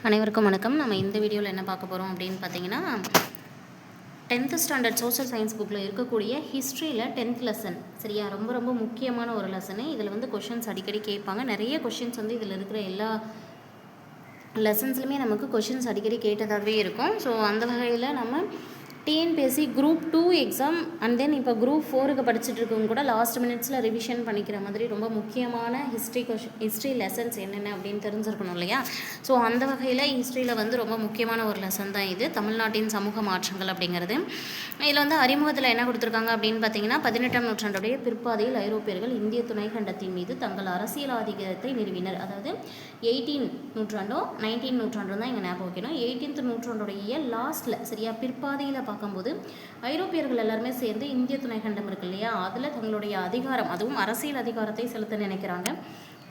அனைவருக்கும் வணக்கம். நம்ம இந்த வீடியோவில் என்ன பார்க்க போகிறோம் அப்படின்னு பார்த்தீங்கன்னா 10th ஸ்டாண்டர்ட் சோஷியல் சயின்ஸ் புக்கில் இருக்கக்கூடிய ஹிஸ்ட்ரியில் 10th லெசன். சரியா, ரொம்ப ரொம்ப முக்கியமான ஒரு லெசனு. இதில் வந்து கொஷின்ஸ் அடிக்கடி கேட்பாங்க. நிறைய கொஷின்ஸ் வந்து இதில் இருக்கிற எல்லா லெசன்ஸ்லையுமே நமக்கு கொஷின்ஸ் அடிக்கடி கேட்டதாகவே இருக்கும். ஸோ அந்த வகையில் நம்ம TNPSC group 2 exam and then இப்போ குரூப் 4க்கு படிச்சுட்டு இருக்கவங்க கூட லாஸ்ட் மினிட்ஸில் ரிவிஷன் பண்ணிக்கிற மாதிரி ரொம்ப முக்கியமான ஹிஸ்ட்ரி லெசன்ஸ் என்னென்ன அப்படின்னு தெரிஞ்சிருக்கணும் இல்லையா. ஸோ அந்த வகையில் ஹிஸ்ட்ரியில் வந்து ரொம்ப முக்கியமான ஒரு லெசன் தான் இது, தமிழ்நாட்டின் சமூக மாற்றங்கள் அப்படிங்கிறது. இதில் வந்து அறிமுகத்தில் என்ன கொடுத்துருக்காங்க அப்படின்னு பார்த்தீங்கன்னா 18ஆம் நூற்றாண்டுடைய பிற்பாதையில் ஐரோப்பியர்கள் இந்திய துணைக்கண்டத்தின் மீது தங்கள் அரசியல் ஆதிக்கத்தை நிறுவினர். அதாவது 18 நூற்றாண்டோ 19 நூற்றாண்டோ தான் இங்கே ஞாபகம் வைக்கணும். 18th நூற்றாண்டுடைய லாஸ்ட்டில், சரியா, பிற்பாதையில் பார்க்கும்போது ஐரோப்பியர்கள் எல்லாருமே சேர்ந்து இந்திய துணைக்கண்டம் இருக்கு இல்லையா, அதில் தங்களுடைய அதிகாரம், அதுவும் அரசியல் அதிகாரத்தை செலுத்த நினைக்கிறாங்க.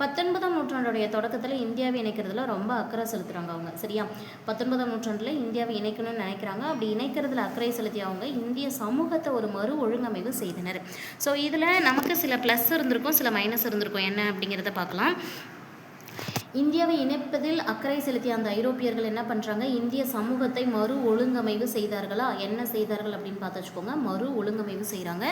19ஆம் நூற்றாண்டுடைய தொடக்கத்தில் இந்தியாவை இணைக்கிறதுல ரொம்ப அக்கறை செலுத்துகிறாங்க அவங்க. சரியா, 19ஆம் நூற்றாண்டில் இந்தியாவை இணைக்கணும்னு நினைக்கிறாங்க. அப்படி இணைக்கிறதுல அக்கறை செலுத்தி அவங்க இந்திய சமூகத்தை ஒரு மறு ஒழுங்கமைவு செய்தனர். ஸோ இதில் நமக்கு சில ப்ளஸ் இருந்திருக்கும், சில மைனஸ் இருந்திருக்கும். என்ன அப்படிங்கிறத பார்க்கலாம். இந்தியாவை இணைப்பதில் அக்கறை செலுத்திய அந்த ஐரோப்பியர்கள் என்ன பண்ணுறாங்க, இந்திய சமூகத்தை மறு ஒழுங்கமைவு செய்தார்களா? என்ன செய்தார்கள் அப்படின்னு பார்த்து வச்சுக்கோங்க. மறு ஒழுங்கமைவு செய்கிறாங்க.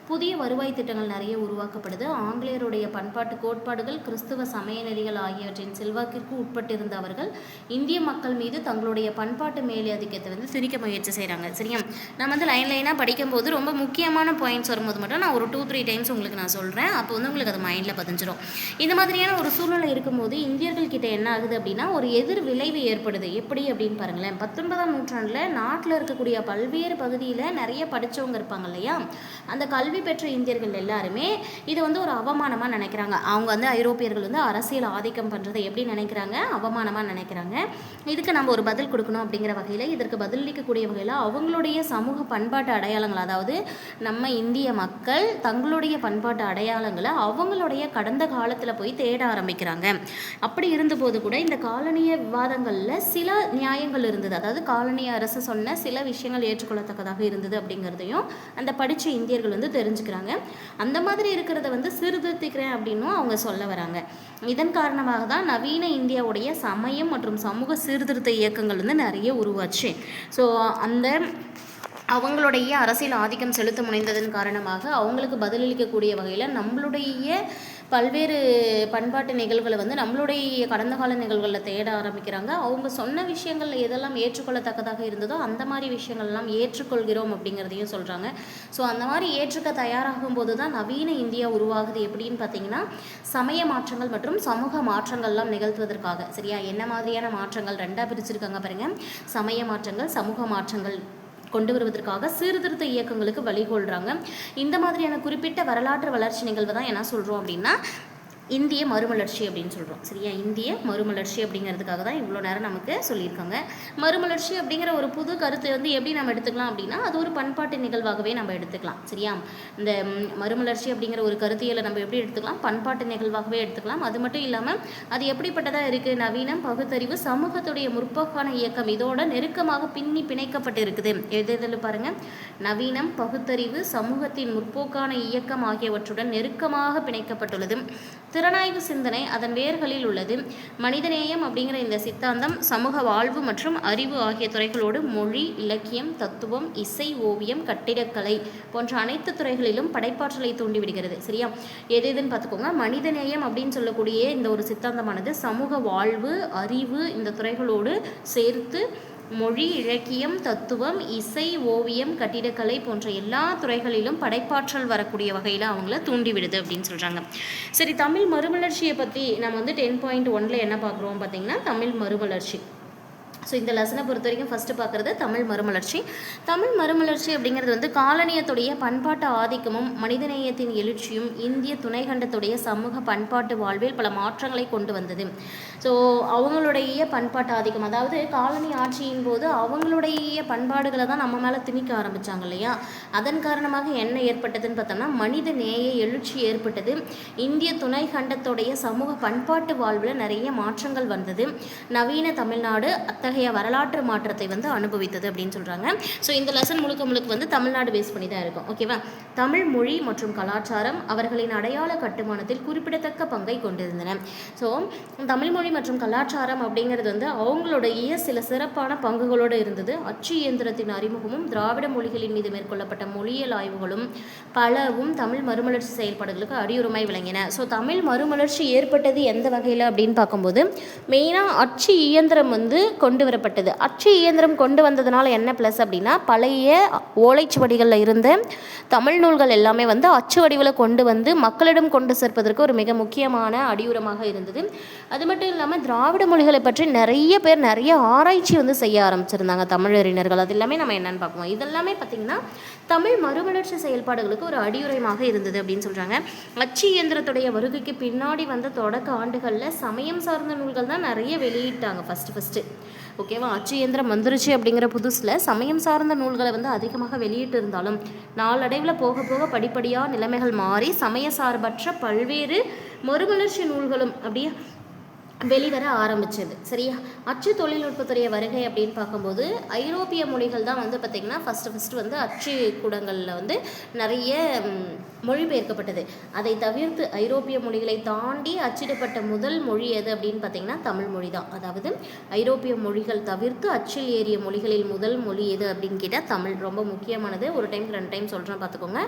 புதிய வருவாய் திட்டங்கள் நிறைய உருவாக்கப்படுது. ஆங்கிலேயருடைய பண்பாட்டு கோட்பாடுகள், கிறிஸ்துவ சமய நெறிகள் ஆகியவற்றின் செல்வாக்கிற்கு உட்பட்டிருந்த அவர்கள் இந்திய மக்கள் மீது தங்களுடைய பண்பாட்டு மேலாதிக்கத்தை வந்து திணிக்க முயற்சி செய்கிறாங்க. சரியா, நான் வந்து லைனாக படிக்கும்போது ரொம்ப முக்கியமான பாயிண்ட்ஸ் வரும்போது மட்டும் நான் ஒரு 2-3 டைம்ஸ் உங்களுக்கு நான் சொல்கிறேன். அப்போ வந்து உங்களுக்கு அது மைண்டில் பதிஞ்சிடும். இந்த மாதிரியான ஒரு சூழ்நிலை இருக்கும்போது இந்திய கிட்ட என்ன ஆகுது அப்படின்னா ஒரு எதிர் விளைவு ஏற்படுது. எப்படி அப்படின்னு பாருங்களேன். 19ஆம் நூற்றாண்டில் நாட்டில் இருக்கக்கூடிய பல்வேறு பகுதியில் நிறைய படித்தவங்க இருப்பாங்க இல்லையா, அந்த கல்வி பெற்ற இந்தியர்கள் எல்லாருமே இதை வந்து ஒரு அவமானமாக நினைக்கிறாங்க. அவங்க வந்து ஐரோப்பியர்கள் வந்து அரசியல் ஆதிக்கம் பண்ணுறதை எப்படி நினைக்கிறாங்க, அவமானமாக நினைக்கிறாங்க. இதுக்கு நம்ம ஒரு பதில் கொடுக்கணும் அப்படிங்கிற வகையில், இதற்கு பதிலளிக்கக்கூடிய வகையில் அவங்களுடைய சமூக பண்பாட்டு அடையாளங்கள், அதாவது நம்ம இந்திய மக்கள் தங்களுடைய பண்பாட்டு அடையாளங்களை அவங்களுடைய கடந்த காலத்தில் போய் தேட ஆரம்பிக்கிறாங்க. அப்படி இருந்தபோது கூட இந்த காலனிய விவாதங்களில் சில நியாயங்கள் இருந்தது. அதாவது காலனிய அரசு சொன்ன சில விஷயங்கள் ஏற்றுக்கொள்ளத்தக்கதாக இருந்தது அப்படிங்கிறதையும் அந்த படித்த இந்தியர்கள் வந்து தெரிஞ்சுக்கிறாங்க. அந்த மாதிரி இருக்கிறத வந்து சீர்திருத்திக்கிறேன் அப்படின்னும் அவங்க சொல்ல வராங்க. இதன் காரணமாக தான் நவீன இந்தியாவுடைய சமயம் மற்றும் சமூக சீர்திருத்த இயக்கங்கள் வந்து நிறைய உருவாச்சு. ஸோ அந்த அவங்களுடைய அரசியல் ஆதிக்கம் செலுத்த முனைந்ததன் காரணமாக அவங்களுக்கு பதிலளிக்கக்கூடிய வகையில் நம்மளுடைய பல்வேறு பண்பாட்டு நிகழ்வுகளை வந்து நம்மளுடைய கடந்த கால நிகழ்வுகளில் தேட ஆரம்பிக்கிறாங்க. அவங்க சொன்ன விஷயங்கள் எதெல்லாம் ஏற்றுக்கொள்ளத்தக்கதாக இருந்ததோ அந்த மாதிரி விஷயங்கள்லாம் ஏற்றுக்கொள்கிறோம் அப்படிங்கிறதையும் சொல்கிறாங்க. ஸோ அந்த மாதிரி ஏற்றுக்க தயாராகும் போது தான் நவீன இந்தியா உருவாகுது. எப்படின்னு பார்த்தீங்கன்னா சமய மாற்றங்கள் மற்றும் சமூக மாற்றங்கள்லாம் நிகழ்த்துவதற்காக. சரியா, என்ன மாதிரியான மாற்றங்கள் ரெண்டாக பிரிச்சிருக்காங்க பாருங்கள். சமய மாற்றங்கள், சமூக மாற்றங்கள் கொண்டு வருவதற்காக சீர்திருத்த இயக்கங்களுக்கு வழிகொள்கிறாங்க. இந்த மாதிரியான குறிப்பிட்ட வரலாற்று வளர்ச்சி நிகழ்வு தான் என்ன சொல்கிறோம் அப்படின்னா இந்திய மறுமலர்ச்சி அப்படின்னு சொல்கிறோம். சரியா, இந்திய மறுமலர்ச்சி அப்படிங்கிறதுக்காக தான் இவ்வளோ நேரம் நமக்கு சொல்லியிருக்காங்க. மறுமலர்ச்சி அப்படிங்கிற ஒரு புது கருத்தை வந்து எப்படி நம்ம எடுத்துக்கலாம் அப்படின்னா அது ஒரு பண்பாட்டு நிகழ்வாகவே நம்ம எடுத்துக்கலாம். சரியா, இந்த மறுமலர்ச்சி அப்படிங்கிற ஒரு கருத்தியலை நம்ம எப்படி எடுத்துக்கலாம், பண்பாட்டு நிகழ்வாகவே எடுத்துக்கலாம். அது மட்டும் இல்லாமல் அது எப்படிப்பட்டதாக இருக்குது, நவீனம், பகுத்தறிவு, சமூகத்துடைய முற்போக்கான இயக்கம் இதோட நெருக்கமாக பிணைக்கப்பட்டு இருக்குது. எதில் பாருங்கள், நவீனம், பகுத்தறிவு, சமூகத்தின் முற்போக்கான இயக்கம் ஆகியவற்றுடன் நெருக்கமாக பிணைக்கப்பட்டுள்ளது. திறனாய்வு சிந்தனை அதன் வேர்களில் உள்ளது. மனிதநேயம் அப்படிங்கிற இந்த சித்தாந்தம் சமூக வாழ்வு மற்றும் அறிவு ஆகிய துறைகளோடு மொழி, இலக்கியம், தத்துவம், இசை, ஓவியம், கட்டிடக்கலை போன்ற அனைத்து துறைகளிலும் படைப்பாற்றலை தூண்டிவிடுகிறது. சரியா, எதுன்னு பார்த்துக்கோங்க. மனிதநேயம் அப்படின்னு சொல்லக்கூடிய இந்த ஒரு சித்தாந்தமானது சமூக வாழ்வு, அறிவு இந்த துறைகளோடு சேர்த்து மொழி, இலக்கியம், தத்துவம், இசை, ஓவியம், கட்டிடக்கலை போன்ற எல்லா துறைகளிலும் படைப்பாற்றல் வரக்கூடிய வகையில் அவங்கள தூண்டிவிடுது அப்படின்னு சொல்கிறாங்க. சரி, தமிழ் மறுமலர்ச்சியை பற்றி நம்ம வந்து 10.1 என்ன பார்க்குறோம் பார்த்தீங்கன்னா தமிழ் மறுமலர்ச்சி. ஸோ இந்த லெசனை பொறுத்த வரைக்கும் ஃபஸ்ட்டு பார்க்குறது தமிழ் மறுமலர்ச்சி. தமிழ் மறுமலர்ச்சி அப்படிங்கிறது வந்து காலனியத்துடைய பண்பாட்டு ஆதிக்கமும் மனிதநேயத்தின் எழுச்சியும் இந்திய துணைக்கண்டத்துடைய சமூக பண்பாட்டு வாழ்வில் பல மாற்றங்களை கொண்டு வந்தது. ஸோ அவங்களுடைய பண்பாட்டு ஆதிக்கம், அதாவது காலனி ஆட்சியின் போது அவங்களுடைய பண்பாடுகளை தான் நம்ம மேலே திணிக்க ஆரம்பித்தாங்க இல்லையா, அதன் காரணமாக என்ன ஏற்பட்டதுன்னு பார்த்தோம்னா மனித நேய எழுச்சி ஏற்பட்டது. இந்திய துணைக்கண்டத்துடைய சமூக பண்பாட்டு வாழ்வில் நிறைய மாற்றங்கள் வந்தது. நவீன தமிழ்நாடு அத்தகைய எத்தகைய வரலாற்று மாற்றத்தை வந்து அனுபவித்தது அப்படின்னு சொல்கிறாங்க. ஸோ இந்த லெசன் முழுக்க வந்து தமிழ்நாடு பேஸ் பண்ணி தான் இருக்கும். ஓகேவா? தமிழ் மொழி மற்றும் கலாச்சாரம் அவர்களின் அடையாள கட்டுமானத்தில் குறிப்பிடத்தக்க பங்கை கொண்டிருந்தன. ஸோ தமிழ் மொழி மற்றும் கலாச்சாரம் அப்படிங்கிறது வந்து அவங்களுடைய சில சிறப்பான பங்குகளோடு இருந்தது. அச்சு இயந்திரத்தின் அறிமுகமும் திராவிட மொழிகளின் மீது மேற்கொள்ளப்பட்ட மொழியியல் ஆய்வுகளும் பலவும் தமிழ் மறுமலர்ச்சி செயல்பாடுகளுக்கு அடியுரமாய் விளங்கின. ஸோ தமிழ் மறுமலர்ச்சி ஏற்பட்டது எந்த வகையில் அப்படின்னு பார்க்கும்போது மெயினாக அச்சு இயந்திரம் வந்து கொண்டு வரப்பட்டது. அச்சு இயந்திரம் கொண்டு வந்ததுனால என்ன ப்ளஸ் அப்படின்னா, பழைய ஓலைச்சுவடிகளில் இருந்த தமிழ் நூல்கள் எல்லாமே வந்து அச்சு வடிவில் கொண்டு வந்து மக்களிடம் கொண்டு சேர்ப்பதற்கு ஒரு மிக முக்கியமான அடியுரமாக இருந்தது. அது மட்டும் இல்லாமல் திராவிட மொழிகளை பற்றி நிறைய பேர் நிறைய ஆராய்ச்சி வந்து செய்ய ஆரம்பிச்சிருந்தாங்க தமிழறிஞர்கள். அது எல்லாமே நம்ம என்னென்னு பார்ப்போம். இதெல்லாமே பார்த்திங்கன்னா தமிழ் மறுமலர்ச்சி செயல்பாடுகளுக்கு ஒரு அடியுரமாக இருந்தது அப்படின்னு சொல்கிறாங்க. அச்சு இயந்திரத்துடைய வருகைக்கு பின்னாடி வந்த தொடக்க ஆண்டுகளில் சமயம் சார்ந்த நூல்கள் தான் நிறைய வெளியிட்டாங்க ஃபஸ்ட்டு. ஓகேவா? அச்சு இயந்திரம் வந்துருச்சு அப்படிங்கிற புதுசில் சமயம் சார்ந்த நூல்களை வந்து அதிகமாக வெளியிட்டு இருந்தாலும் நாளடைவில் போக போக படிப்படியாக நிலைமைகள் மாறி சமய சார்பற்ற பல்வேறு மறுமலர்ச்சி நூல்களும் அப்படியே வெளிவர ஆரம்பிச்சது. சரியா? அச்சு தொழில்நுட்பத்துடைய வருகை அப்படின்னு பார்க்கும்போது ஐரோப்பிய மொழிகள் தான் வந்து பார்த்திங்கன்னா ஃபஸ்ட்டு வந்து அச்சு கூடங்களில் வந்து நிறைய மொழிபெயர்க்கப்பட்டது. அதை தவிர்த்து ஐரோப்பிய மொழிகளை தாண்டி அச்சிடப்பட்ட முதல் மொழி எது அப்படின்னு பார்த்திங்கன்னா தமிழ் மொழி தான். அதாவது ஐரோப்பிய மொழிகள் தவிர்த்து அச்சில் ஏறிய மொழிகளில் முதல் மொழி எது அப்படின்னு கேட்டால் தமிழ். ரொம்ப முக்கியமானது. ஒரு டைம் 2 டைம் சொல்கிறேன் பார்த்துக்கோங்க.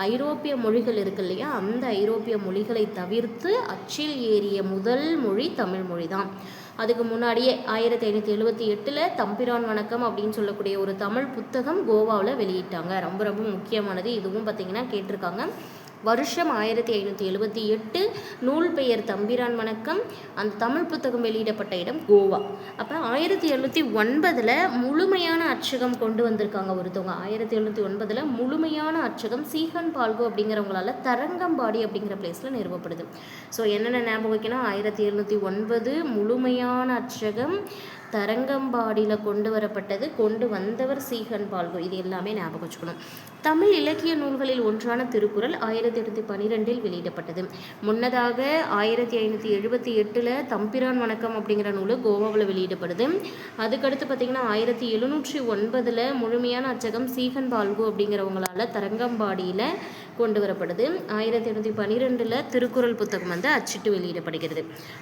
ஐரோப்பிய மொழிகள் இருக்கு இல்லையா, அந்த ஐரோப்பிய மொழிகளை தவிர்த்து அச்சில் ஏறிய முதல் மொழி தமிழ் மொழி தான். அதுக்கு முன்னாடியே 1578 தம்பிரான் வணக்கம் அப்படின்னு சொல்லக்கூடிய ஒரு தமிழ் புத்தகம் கோவாவில் வெளியிட்டாங்க. ரொம்ப ரொம்ப முக்கியமானது. இதுவும் பார்த்திங்கன்னா கேட்டிருக்காங்க. வருஷம் 1578, நூல் பெயர் தம்பிரான் வணக்கம். அந்த தமிழ் புத்தகம் வெளியிடப்பட்ட இடம் கோவா. அப்போ 1709 முழுமையான அச்சகம் கொண்டு வந்திருக்காங்க ஒருத்தவங்க. 1709 முழுமையான அச்சகம் சீகன் பால்கோ அப்படிங்கிறவங்களால தரங்கம்பாடி அப்படிங்கிற பிளேஸில் நிறுவப்படுது. ஸோ என்னென்ன ஞாபகம் வைக்கணும்? 1709 முழுமையான அச்சகம் தரங்கம்பாடியில் கொண்டு வரப்பட்டது. கொண்டு வந்தவர் சீகன் பால்கோ. இது எல்லாமே ஞாபகம் வச்சுக்கணும். தமிழ் இலக்கிய நூல்களில் ஒன்றான திருக்குறள் 1812 வெளியிடப்பட்டது. முன்னதாக 1578 தம்பிரான் வணக்கம் அப்படிங்கிற நூல் கோவாவில் வெளியிடப்படுது. அதுக்கடுத்து பார்த்திங்கன்னா 1709 முழுமையான அச்சகம் சீகன் பால்கோ அப்படிங்கிறவங்களால தரங்கம்பாடியில் கொண்டு வரப்படுது. 1812 திருக்குறள் புத்தகம் வந்து அச்சிட்டு வெளியிடப்படுகிறது.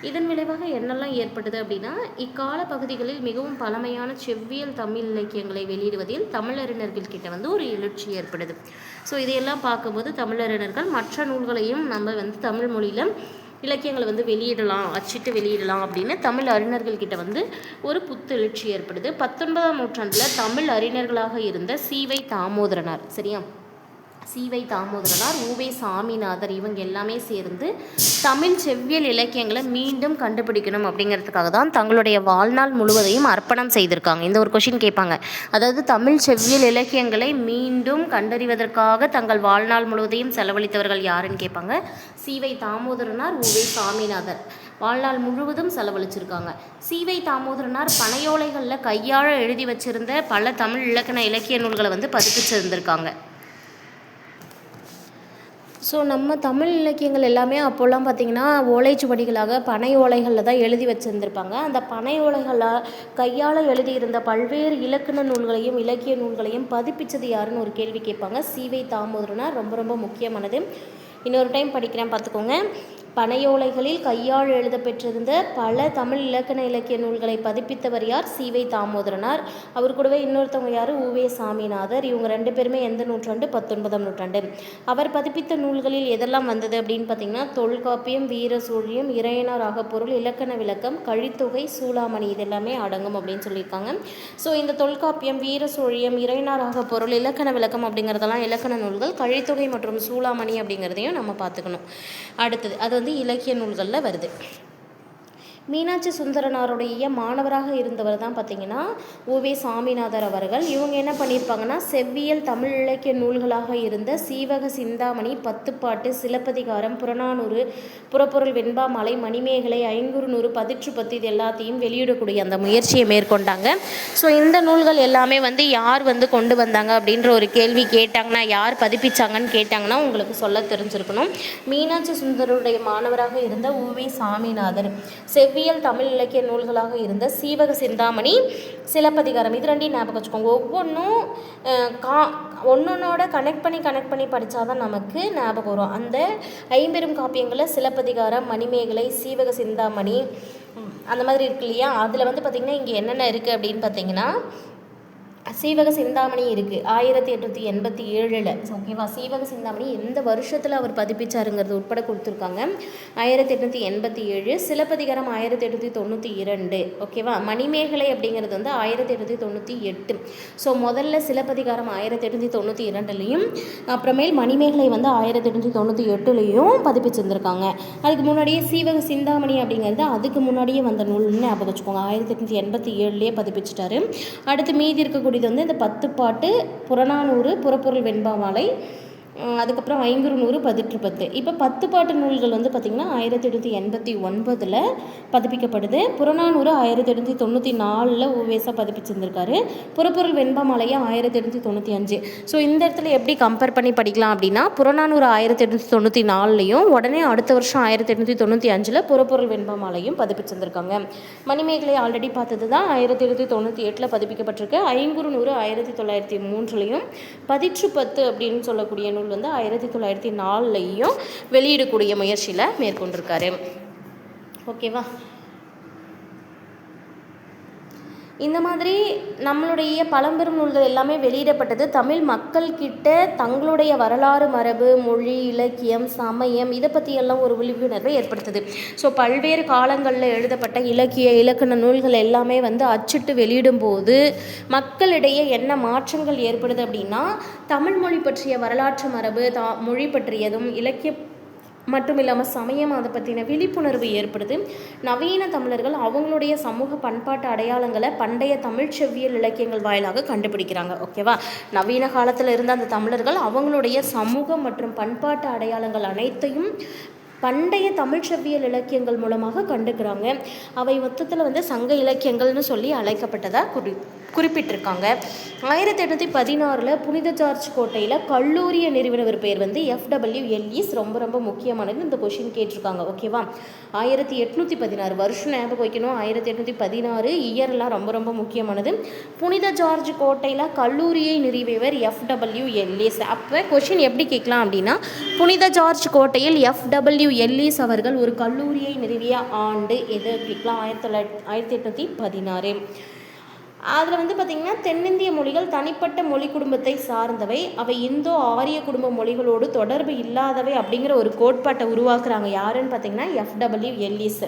இதன் விளைவாக என்னெல்லாம் ஏற்பட்டது அப்படின்னா, இக்கால பகுதிகளில் மிகவும் பழமையான செவ்வியல் தமிழ் இலக்கியங்களை வெளியிடுவதில் தமிழறிஞர்கள் கிட்ட வந்து ஒரு எழுச்சி ஏற்படுது. ஸோ இதையெல்லாம் பார்க்கும்போது தமிழறிஞர்கள் மற்ற நூல்களையும் நம்ம வந்து தமிழ் மொழியில் இலக்கியங்களை வந்து வெளியிடலாம், அச்சிட்டு வெளியிடலாம் அப்படின்னு தமிழ் அறிஞர்கள் கிட்ட வந்து ஒரு புத்தெழுச்சி ஏற்படுது. 19ஆம் நூற்றாண்டில் தமிழ் அறிஞர்களாக இருந்த சீவை தாமோதரனார், சரியா, சீவை தாமோதரனார், ஊவே சாமிநாதர் இவங்க எல்லாமே சேர்ந்து தமிழ் செவ்வியல் இலக்கியங்களை மீண்டும் கண்டுபிடிக்கணும் அப்படிங்கிறதுக்காக தான் தங்களுடைய வாழ்நாள் முழுவதையும் அர்ப்பணம் செய்திருக்காங்க. இந்த ஒரு கொஷின் கேட்பாங்க. அதாவது தமிழ் செவ்வியல் இலக்கியங்களை மீண்டும் கண்டறிவதற்காக தங்கள் வாழ்நாள் முழுவதையும் செலவழித்தவர்கள் யாருன்னு கேட்பாங்க. சீவை தாமோதரனார், ஊவே சாமிநாதர் வாழ்நாள் முழுவதும் செலவழிச்சிருக்காங்க. சீவை தாமோதரனார் பனையோலைகளில் கையாழ எழுதி வச்சிருந்த பல தமிழ் இலக்கண இலக்கிய நூல்களை வந்து பதிப்பிச்சிருந்திருக்காங்க. ஸோ நம்ம தமிழ் இலக்கியங்கள் எல்லாமே அப்போல்லாம் பார்த்திங்கன்னா ஓலைச்சுவடிகளாக பனை ஓலைகளில் தான் எழுதி வச்சுருந்துருப்பாங்க. அந்த பனை ஓலைகளால் கையால் எழுதியிருந்த பல்வேறு இலக்கண நூல்களையும் இலக்கிய நூல்களையும் பதிப்பிச்சது யாருன்னு ஒரு கேள்வி கேட்பாங்க. சீவை தாமோதரனார். ரொம்ப ரொம்ப முக்கியமானது. இன்னொரு டைம் படிக்கிறேன் பார்த்துக்கோங்க. பனையோலைகளில் கையால் எழுத பெற்றிருந்த பல தமிழ் இலக்கண இலக்கிய நூல்களை பதிப்பித்தவர் யார்? சீவை தாமோதரனார். அவர் கூடவே இன்னொருத்தவங்க யார்? ஊவே சாமிநாதர். இவங்க 2 பேருமே எந்த நூற்றாண்டு? 19ஆம் நூற்றாண்டு. அவர் பதிப்பித்த நூல்களில் எதெல்லாம் வந்தது அப்படின்னு பார்த்தீங்கன்னா, தொல்காப்பியம், வீர சூழியம், இறையனார் அகப்பொருள், இலக்கண விளக்கம், கழித்தொகை, சூளாமணி இதெல்லாமே அடங்கும் அப்படின்னு சொல்லியிருக்காங்க. ஸோ இந்த தொல்காப்பியம், வீர சூழியம், இறையனார் அகப்பொருள், இலக்கண விளக்கம் அப்படிங்கிறதெல்லாம் இலக்கண நூல்கள். கழித்தொகை மற்றும் சூளாமணி அப்படிங்கிறதையும் நம்ம பார்த்துக்கணும். அடுத்தது அது வந்து இலக்கிய நூல்களில் வருது. மீனாட்சி சுந்தரனாருடைய மாணவராக இருந்தவர் தான் பார்த்திங்கன்னா ஊவே சாமிநாதர் அவர்கள். இவங்க என்ன பண்ணியிருப்பாங்கன்னா, செவ்வியல் தமிழ் இலக்கிய நூல்களாக இருந்த சீவக சிந்தாமணி, பத்துப்பாட்டு, சிலப்பதிகாரம், புறநானூறு, புறப்பொருள் வெண்பாமலை, மணிமேகலை, ஐங்குறுநூறு, பதிற்றுப்பத்து இது எல்லாத்தையும் வெளியிடக்கூடிய அந்த முயற்சியை மேற்கொண்டாங்க. ஸோ இந்த நூல்கள் எல்லாமே வந்து யார் வந்து கொண்டு வந்தாங்க அப்படின்ற ஒரு கேள்வி கேட்டாங்கன்னா, யார் பதிப்பிச்சாங்கன்னு கேட்டாங்கன்னா உங்களுக்கு சொல்ல தெரிஞ்சிருக்கணும். மீனாட்சி சுந்தரருடைய மாணவராக இருந்த ஊவே சாமிநாதர். செவ்வியல் செவ்வியல் தமிழ் இலக்கிய நூல்களாக இருந்த சீவக சிந்தாமணி, சிலப்பதிகாரம், இது ரெண்டையும் ஞாபகம் வச்சுக்கோங்க. ஒவ்வொன்றும் ஒன்றொன்னோட கனெக்ட் பண்ணி படித்தா தான் நமக்கு ஞாபகம் வரும். அந்த ஐம்பெரும் காப்பியங்களில் சிலப்பதிகாரம், மணிமேகலை, சீவக சிந்தாமணி அந்த மாதிரி இருக்கு இல்லையா, அதில் வந்து பார்த்திங்கன்னா இங்கே என்னென்ன இருக்குது அப்படின்னு பார்த்தீங்கன்னா சீவக சிந்தாமணி இருக்குது 1887. ஓகேவா, சீவக சிந்தாமணி எந்த வருஷத்தில் அவர் பதிப்பிச்சாருங்கிறது உட்பட கொடுத்துருக்காங்க. 1887. சிலப்பதிகாரம் 1892. ஓகேவா, மணிமேகலை அப்படிங்கிறது வந்து 1898. ஸோ முதல்ல சிலப்பதிகாரம் 1892லையும் அப்புறமேல் மணிமேகலை வந்து 1898லையும் பதிப்பிச்சிருந்துருக்காங்க. அதுக்கு முன்னாடியே சீவக சிந்தாமணி அப்படிங்கிறது அதுக்கு முன்னாடியே வந்த நூல்னு ஞாபகம் வச்சுக்கோங்க. 1887லேயே பதிப்பிச்சிட்டாரு. அடுத்து மீதி இருக்கக்கூடிய இது வந்து இந்த 10 பாட்டு, புறநானூறு, புறப்பொருள் வெண்பாமாலை, அதுக்கப்புறம் 500 பதிற்று. இப்போ 10 பாட்டு நூல்கள் வந்து பார்த்திங்கன்னா 1889 பதிப்பிக்கப்படுது. புறநானூறு 1894 உவேசா பதிப்பிச்சிருந்திருக்காரு. புறப்பொருள் வெண்பாமாலையை 1895. ஸோ இந்த இடத்துல எப்படி கம்பேர் பண்ணி படிக்கலாம் அப்படின்னா, புறநானூறு 1894லையும் உடனே அடுத்த வருஷம் 1895 புறப்பொருள் வெண்பாமாலையும் பதிப்பிச்சிருந்திருக்காங்க. மணிமேகலை ஆல்ரெடி பார்த்தது தான் 1898 பதிப்பிக்கப்பட்டிருக்கு. 500 1903லையும் பதிற்று 10 அப்படின்னு சொல்லக்கூடிய நூல் வந்து 1904லையும் வெளியிடக்கூடிய முயற்சியில் மேற்கொண்டிருக்காரு. ஓகேவா, இந்த மாதிரி நம்மளுடைய பழம்பெரும் நூல்கள் எல்லாமே வெளியிடப்பட்டது தமிழ் மக்கள் கிட்ட தங்களுடைய வரலாறு, மரபு, மொழி, இலக்கியம், சமயம் இதை பற்றியெல்லாம் ஒரு விழிப்புணர்வை ஏற்படுத்துது. ஸோ பல்வேறு காலங்களில் எழுதப்பட்ட இலக்கண நூல்கள் எல்லாமே வந்து அச்சிட்டு வெளியிடும்போது மக்களிடையே என்ன மாற்றங்கள் ஏற்படுது அப்படின்னா, தமிழ் மொழி பற்றிய வரலாற்று மரபு, மொழி பற்றியதும் இலக்கிய மட்டும் இல்லாமல் சமயம் அதை பற்றின விழிப்புணர்வு ஏற்படுது. நவீன தமிழர்கள் அவங்களுடைய சமூக பண்பாட்டு அடையாளங்களை பண்டைய தமிழ் செவ்வியல் இலக்கியங்கள் வாயிலாக கண்டுபிடிக்கிறாங்க. ஓகேவா, நவீன காலத்தில் இருந்த அந்த தமிழர்கள் அவங்களுடைய சமூக மற்றும் பண்பாட்டு அடையாளங்கள் அனைத்தையும் பண்டைய தமிழ் செவ்வியல் இலக்கியங்கள் மூலமாக கண்டுக்கிறாங்க. அவை மொத்தத்தில் வந்து சங்க இலக்கியங்கள்னு சொல்லி அழைக்கப்பட்டதாக குறிப்பிட்டிருக்காங்க. 1816 புனித ஜார்ஜ் கோட்டையில் கல்லூரிய நிறுவனர் பேர் வந்து FW எல்லிஸ். ரொம்ப முக்கியமானது, இந்த கொஷின் கேட்டிருக்காங்க. ஓகேவா, 1816 வருஷம் ஞாபகம் வைக்கணும். 1816 இயர்லாம் ரொம்ப முக்கியமானது. புனித ஜார்ஜ் கோட்டையில் கல்லூரியை நிறுவியவர் FW எல்லிஸ். அப்போ கொஷின் எப்படி கேட்கலாம் அப்படின்னா, புனித ஜார்ஜ் கோட்டையில் FW எல்லிஸ் அவர்கள் ஒரு கல்லூரியை நிறுவிய ஆண்டு எது கேட்கலாம்? 1816. அதில் வந்து பார்த்திங்கன்னா தென்னிந்திய மொழிகள் தனிப்பட்ட மொழி குடும்பத்தை சார்ந்தவை, அவை இந்தோ ஆரிய குடும்ப மொழிகளோடு தொடர்பு இல்லாதவை அப்படிங்கிற ஒரு கோட்பாட்டை உருவாக்குறாங்க. யாருன்னு பார்த்திங்கன்னா FW Ellis.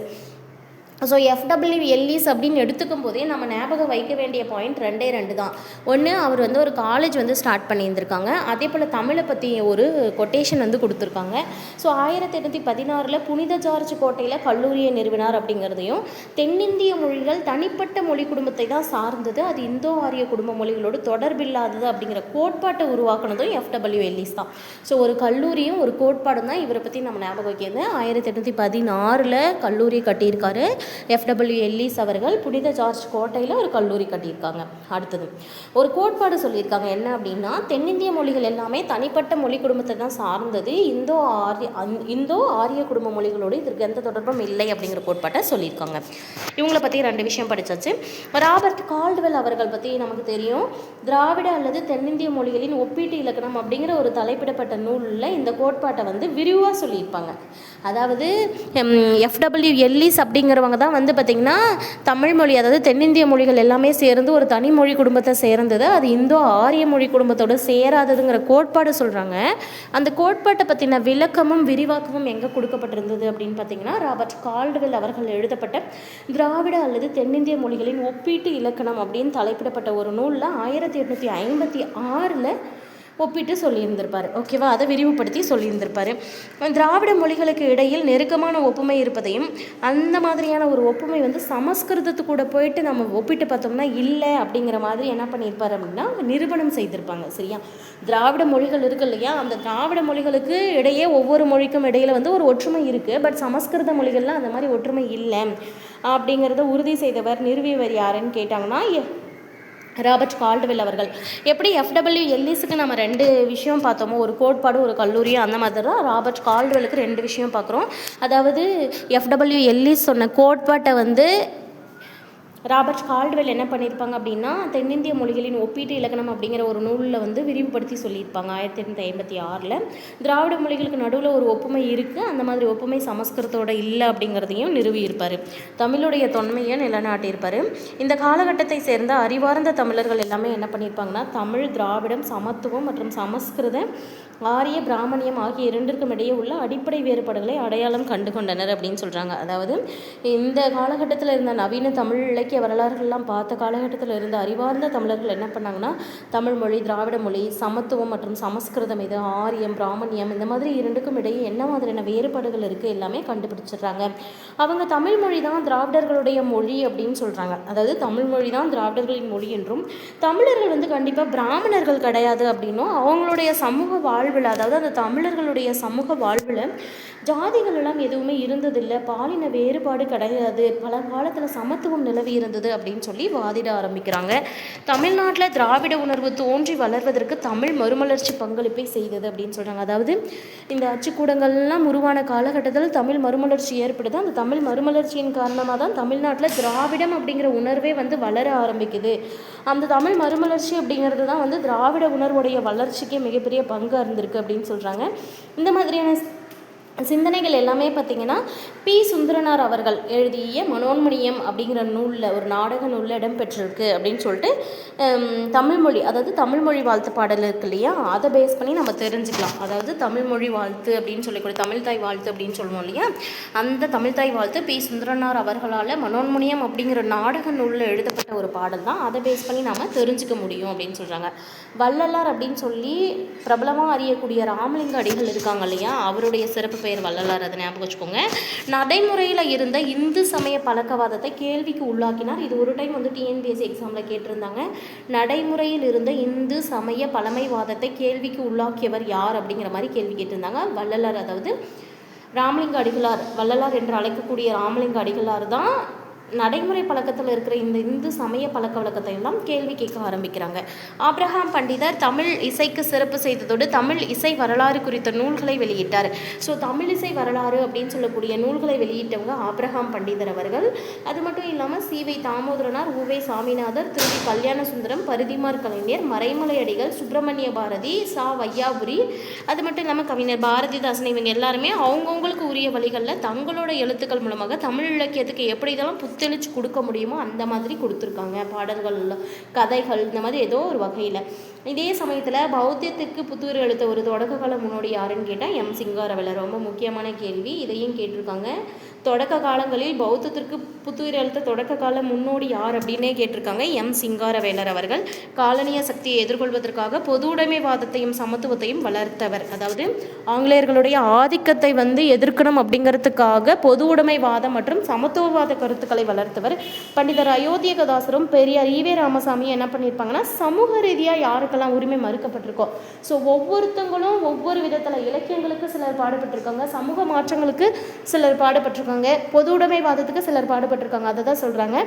So FW Ellis அப்படின்னு எடுத்துக்கும் போதே நம்ம ஞாபகம் வைக்க வேண்டிய பாயிண்ட் 2 தான். ஒன்று, அவர் வந்து ஒரு காலேஜ் வந்து ஸ்டார்ட் பண்ணியிருந்திருக்காங்க. அதே போல் தமிழை பற்றி ஒரு கொட்டேஷன் வந்து கொடுத்துருக்காங்க. ஸோ 1816 புனித ஜார்ஜ் கோட்டையில் கல்லூரியை நிறுவினார் அப்படிங்கிறதையும், தென்னிந்திய மொழிகள் தனிப்பட்ட மொழி குடும்பத்தை தான் சார்ந்தது, அது இந்தோ ஆரிய குடும்ப மொழிகளோடு தொடர்பில்லாதது அப்படிங்கிற கோட்பாட்டை உருவாக்குனதும் FW எல்லிஸ் தான். ஸோ ஒரு கல்லூரியும் ஒரு கோட்பாடும் தான் இவரை பற்றி நம்ம ஞாபகம் வைக்கிறது. 1816 கல்லூரி கட்டியிருக்காரு FW எல்லிஸ் அவர்கள். புனித ஜார்ஜ் கோட்டையில் ஒரு கல்லூரி கட்டியிருக்காங்க. அடுத்தது ஒரு கோட்பாடு சொல்லியிருக்காங்க. என்ன அப்படின்னா, தென்னிந்திய மொழிகள் எல்லாமே தனிப்பட்ட மொழி குடும்பத்தை தான் சார்ந்தது, இந்தோ ஆரிய குடும்ப மொழிகளோடு இதற்கு எந்த தொடர்பும் இல்லை அப்படிங்கிற கோட்பாட்டை சொல்லியிருக்காங்க. இவங்களை பற்றி 2 விஷயம் படித்தாச்சு. ராபர்ட் கால்டுவெல் அவர்கள் பற்றி நமக்கு தெரியும். திராவிட அல்லது தென்னிந்திய மொழிகளின் ஒப்பீட்டு இலக்கணம் அப்படிங்கிற ஒரு தலைப்பிடப்பட்ட நூலில் இந்த கோட்பாட்டை வந்து விரிவாக சொல்லியிருப்பாங்க. அதாவது FW எல்லிஸ் அப்படிங்கிறவங்க தான் வந்து பார்த்திங்கன்னா தமிழ் மொழி, அதாவது தென்னிந்திய மொழிகள் எல்லாமே சேர்ந்து ஒரு தனி மொழி குடும்பத்தை சேர்ந்தது, அது இந்தோ ஆரிய மொழி குடும்பத்தோடு சேராததுங்கிற கோட்பாடு சொல்கிறாங்க. அந்த கோட்பாட்டை பற்றின விளக்கமும் விரிவாக்கமும் எங்கே கொடுக்கப்பட்டிருந்தது அப்படின்னு பார்த்திங்கன்னா, ராபர்ட் கால்டுவெல் அவர்கள் எழுதப்பட்ட திராவிட அல்லது தென்னிந்திய மொழிகளின் ஒப்பீட்டு இலக்கணம் அப்படின்னு தலைப்பிடப்பட்ட ஒரு நூலில் 1856 ஒப்பிட்டு சொல்லியிருந்திருப்பார். ஓகேவா, அதை விரிவுபடுத்தி சொல்லியிருந்திருப்பார். திராவிட மொழிகளுக்கு இடையில் நெருக்கமான ஒப்புமை இருப்பதையும், அந்த மாதிரியான ஒரு ஒப்புமை வந்து சமஸ்கிருதத்து கூட போயிட்டு நம்ம ஒப்பிட்டு பார்த்தோம்னா இல்லை அப்படிங்கிற மாதிரி என்ன பண்ணியிருப்பார் அப்படின்னா நிரூபணம் செய்திருப்பாங்க. சரியா, திராவிட மொழிகள் இருக்கு இல்லையா, அந்த திராவிட மொழிகளுக்கு இடையே ஒவ்வொரு மொழிக்கும் இடையில் வந்து ஒரு ஒற்றுமை இருக்குது. பட் சமஸ்கிருத மொழிகள்லாம் அந்த மாதிரி ஒற்றுமை இல்லை அப்படிங்கிறத உறுதி செய்தவர், நிறுவியவர் யாருன்னு கேட்டாங்கன்னா ராபர்ட் கால்டுவெல் அவர்கள். எப்படி எஃப்டபிள்யூ எல்லிஸுக்கு நம்ம 2 விஷயம் பார்த்தோமோ, ஒரு கோட்பாடு ஒரு கல்லூரி, அந்த மாதிரி தான் ராபர்ட் கால்டுவெலுக்கு 2 விஷயம் பார்க்குறோம். அதாவது எஃப்டபிள்யூ எல்லிஸ் சொன்ன கோட்பாட்டை வந்து ராபர்ட் கால்டுவெல் என்ன பண்ணியிருப்பாங்க அப்படின்னா, தென்னிந்திய மொழிகளின் ஒப்பீட்டு இலக்கணம் அப்படிங்கிற ஒரு நூலில் வந்து விரிவுபடுத்தி சொல்லியிருப்பாங்க 1856. திராவிட மொழிகளுக்கு நடுவில் ஒரு ஒப்புமை இருக்குது, அந்த மாதிரி ஒப்புமை சமஸ்கிருதத்தோட இல்லை அப்படிங்கிறதையும் நிறுவியிருப்பார். தமிழுடைய தொன்மையை நிலைநாட்டியிருப்பார். இந்த காலகட்டத்தை சேர்ந்த அறிவார்ந்த தமிழர்கள் எல்லாமே என்ன பண்ணியிருப்பாங்கன்னா, தமிழ், திராவிடம், சமத்துவம் மற்றும் சமஸ்கிருத, ஆரிய, பிராமணியம் ஆகிய 2க்கும் இடையே உள்ள அடிப்படை வேறுபாடுகளை அடையாளம் கண்டு கொண்டனர் அப்படின்னு சொல்கிறாங்க. அதாவது இந்த காலகட்டத்தில் இருந்த நவீன தமிழ் இலக்கிய வரலாறுகள்லாம் பார்த்த காலகட்டத்தில் இருந்த அறிவார்ந்த தமிழர்கள் என்ன பண்ணாங்கன்னா, தமிழ் மொழி, திராவிட மொழி, சமத்துவம் மற்றும் சமஸ்கிருதம், இது ஆரியம், பிராமணியம், இந்த மாதிரி 2க்கும் இடையே என்ன மாதிரியான வேறுபாடுகள் இருக்குது எல்லாமே கண்டுபிடிச்சிடுறாங்க. அவங்க தமிழ் மொழி தான் திராவிடர்களுடைய மொழி அப்படின்னு சொல்கிறாங்க. அதாவது தமிழ் மொழி தான் திராவிடர்களின் மொழி என்றும், தமிழர்கள் வந்து கண்டிப்பாக பிராமணர்கள் கிடையாது அப்படின்னும், அவங்களுடைய சமூக வாழ்வில், அதாவது அந்த தமிழர்களுடைய சமூக வாழ்வில் ஜாதிகள் எல்லாம் எதுவுமே இருந்ததில்லை, பாலின வேறுபாடு கிடையாது, பல காலத்தில் சமத்துவம் நிலவி இருந்தது அப்படின்னு சொல்லி வாதிட ஆரம்பிக்கிறாங்க. தமிழ்நாட்டில் திராவிட உணர்வு தோன்றி வளர்வதற்கு தமிழ் மறுமலர்ச்சி பங்களிப்பை செய்தது அப்படின்னு சொல்கிறாங்க. அதாவது இந்த அச்சுக்கூடங்கள்லாம் உருவான காலகட்டத்தில் தமிழ் மறுமலர்ச்சி ஏற்படுது. அந்த தமிழ் மறுமலர்ச்சியின் காரணமாக தான் தமிழ்நாட்டில் திராவிடம் அப்படிங்கிற உணர்வே வந்து வளர ஆரம்பிக்குது. அந்த தமிழ் மறுமலர்ச்சி அப்படிங்கிறது தான் வந்து திராவிட உணர்வுடைய வளர்ச்சிக்கு மிகப்பெரிய பங்காக இருந்திருக்கு அப்படின்னு சொல்கிறாங்க. இந்த மாதிரியான சிந்தனைகள் எல்லாமே பார்த்திங்கன்னா பி. சுந்தரனார் அவர்கள் எழுதிய மனோன்மணியம் அப்படிங்கிற நூலில், ஒரு நாடக நூலில் இடம்பெற்றிருக்கு அப்படின்னு சொல்லிட்டு தமிழ்மொழி, அதாவது தமிழ்மொழி வாழ்த்து பாடல் இருக்கு இல்லையா, அதை பேஸ் பண்ணி நம்ம தெரிஞ்சுக்கலாம். அதாவது தமிழ்மொழி வாழ்த்து அப்படின்னு சொல்லக்கூடிய தமிழ்தாய் வாழ்த்து அப்படின்னு சொல்லுவோம் இல்லையா, அந்த தமிழ்தாய் வாழ்த்து பி. சுந்தரனார் அவர்களால் மனோன்மணியம் அப்படிங்கிற நாடக நூலில் எழுதப்பட்ட ஒரு பாடல் தான். அதை பேஸ் பண்ணி நம்ம தெரிஞ்சுக்க முடியும் அப்படின்னு சொல்கிறாங்க. வள்ளலார் அப்படின்னு சொல்லி பிரபலமாக அறியக்கூடிய ராமலிங்க அடிகள் இருக்காங்க இல்லையா, அவருடைய சிறப்பு பெயர் வள்ளலார், அதை ஞாபகம் வச்சுக்கோங்க. நடைமுறையில் இருந்த இந்து சமய பழக்கவாதத்தை கேள்விக்கு உள்ளாக்கினார். இது ஒரு டைம் வந்து டிஎன்பிஎஸ்சி எக்ஸாமில் கேட்டிருந்தாங்க. நடைமுறையில் இருந்த இந்து சமய பழமைவாதத்தை கேள்விக்கு உள்ளாக்கியவர் யார் அப்படிங்கிற மாதிரி கேள்வி கேட்டிருந்தாங்க. வள்ளலார், அதாவது ராமலிங்க அடிகளார், வள்ளலார் என்று அழைக்கக்கூடிய ராமலிங்க அடிகளார் தான் நடைமுறை பழக்கத்தில் இருக்கிற இந்த இந்து சமய பழக்க வழக்கத்தை எல்லாம் கேள்வி கேட்க ஆரம்பிக்கிறாங்க. ஆப்ரஹாம் பண்டிதர் தமிழ் இசைக்கு சிறப்பு செய்ததோடு தமிழ் இசை வரலாறு குறித்த நூல்களை வெளியிட்டார். ஸோ தமிழ் இசை வரலாறு அப்படின்னு சொல்லக்கூடிய நூல்களை வெளியிட்டவங்க ஆப்ரஹாம் பண்டிதர் அவர்கள். அது மட்டும் இல்லாமல் சி.வை. தாமோதரனார், உ.வே. சாமிநாதர், திருவி கல்யாண சுந்தரம், பரிதிமார் கலைஞர், மறைமலை அடிகள், சுப்பிரமணிய பாரதி, சா. வையாபுரி, அது மட்டும் இல்லாமல் கவிஞர் பாரதிதாசன், இவங்க எல்லாருமே அவங்கவுங்களுக்கு உரிய வழிகளில் தங்களோட எழுத்துக்கள் மூலமாக தமிழ் இலக்கியத்துக்கு எப்படி இதெல்லாம் தெளிச்சு கொடுக்க முடியுமோ அந்த மாதிரி கொடுத்துருக்காங்க. பாடல்கள், கதைகள், இந்த மாதிரி ஏதோ ஒரு வகையில். இதே சமயத்தில் பௌத்தியத்திற்கு புத்துயிர் அளித்த ஒரு தொடக்க கால முன்னோடி யாருன்னு கேட்டால் எம். சிங்காரவேலர். ரொம்ப முக்கியமான கேள்வி, இதையும் கேட்டிருக்காங்க. தொடக்க காலங்களில் பௌத்தத்திற்கு புத்துயிர் அளித்த தொடக்க கால முன்னோடி யார் அப்படின்னே கேட்டிருக்காங்க. எம். சிங்காரவேலர் அவர்கள். காலனிய சக்தியை எதிர்கொள்வதற்காக பொது உடைமைவாதத்தையும் சமத்துவத்தையும் வளர்த்தவர். அதாவது ஆங்கிலேயர்களுடைய ஆதிக்கத்தை வந்து எதிர்க்கணும் அப்படிங்கிறதுக்காக பொது உடைமைவாதம் மற்றும் சமத்துவவாத கருத்துக்களை வளர்த்தவர். பண்டிதர் அயோத்தியகதாசரும் பெரியார் ஈவே ராமசாமி என்ன பண்ணியிருப்பாங்கன்னா, சமூக ரீதியாக யாருக்கெல்லாம் உரிமை மறுக்கப்பட்டிருக்கோ, ஸோ ஒவ்வொருத்தங்களும் ஒவ்வொரு விதத்தில், இலக்கியங்களுக்கு சிலர் பாடுபட்டிருக்காங்க, சமூக மாற்றங்களுக்கு சிலர் பாடுபட்டிருக்காங்க, பொது உடைமைவாதத்துக்கு சிலர் பாடுபட்டிருக்காங்க. அதை தான் சொல்கிறாங்க.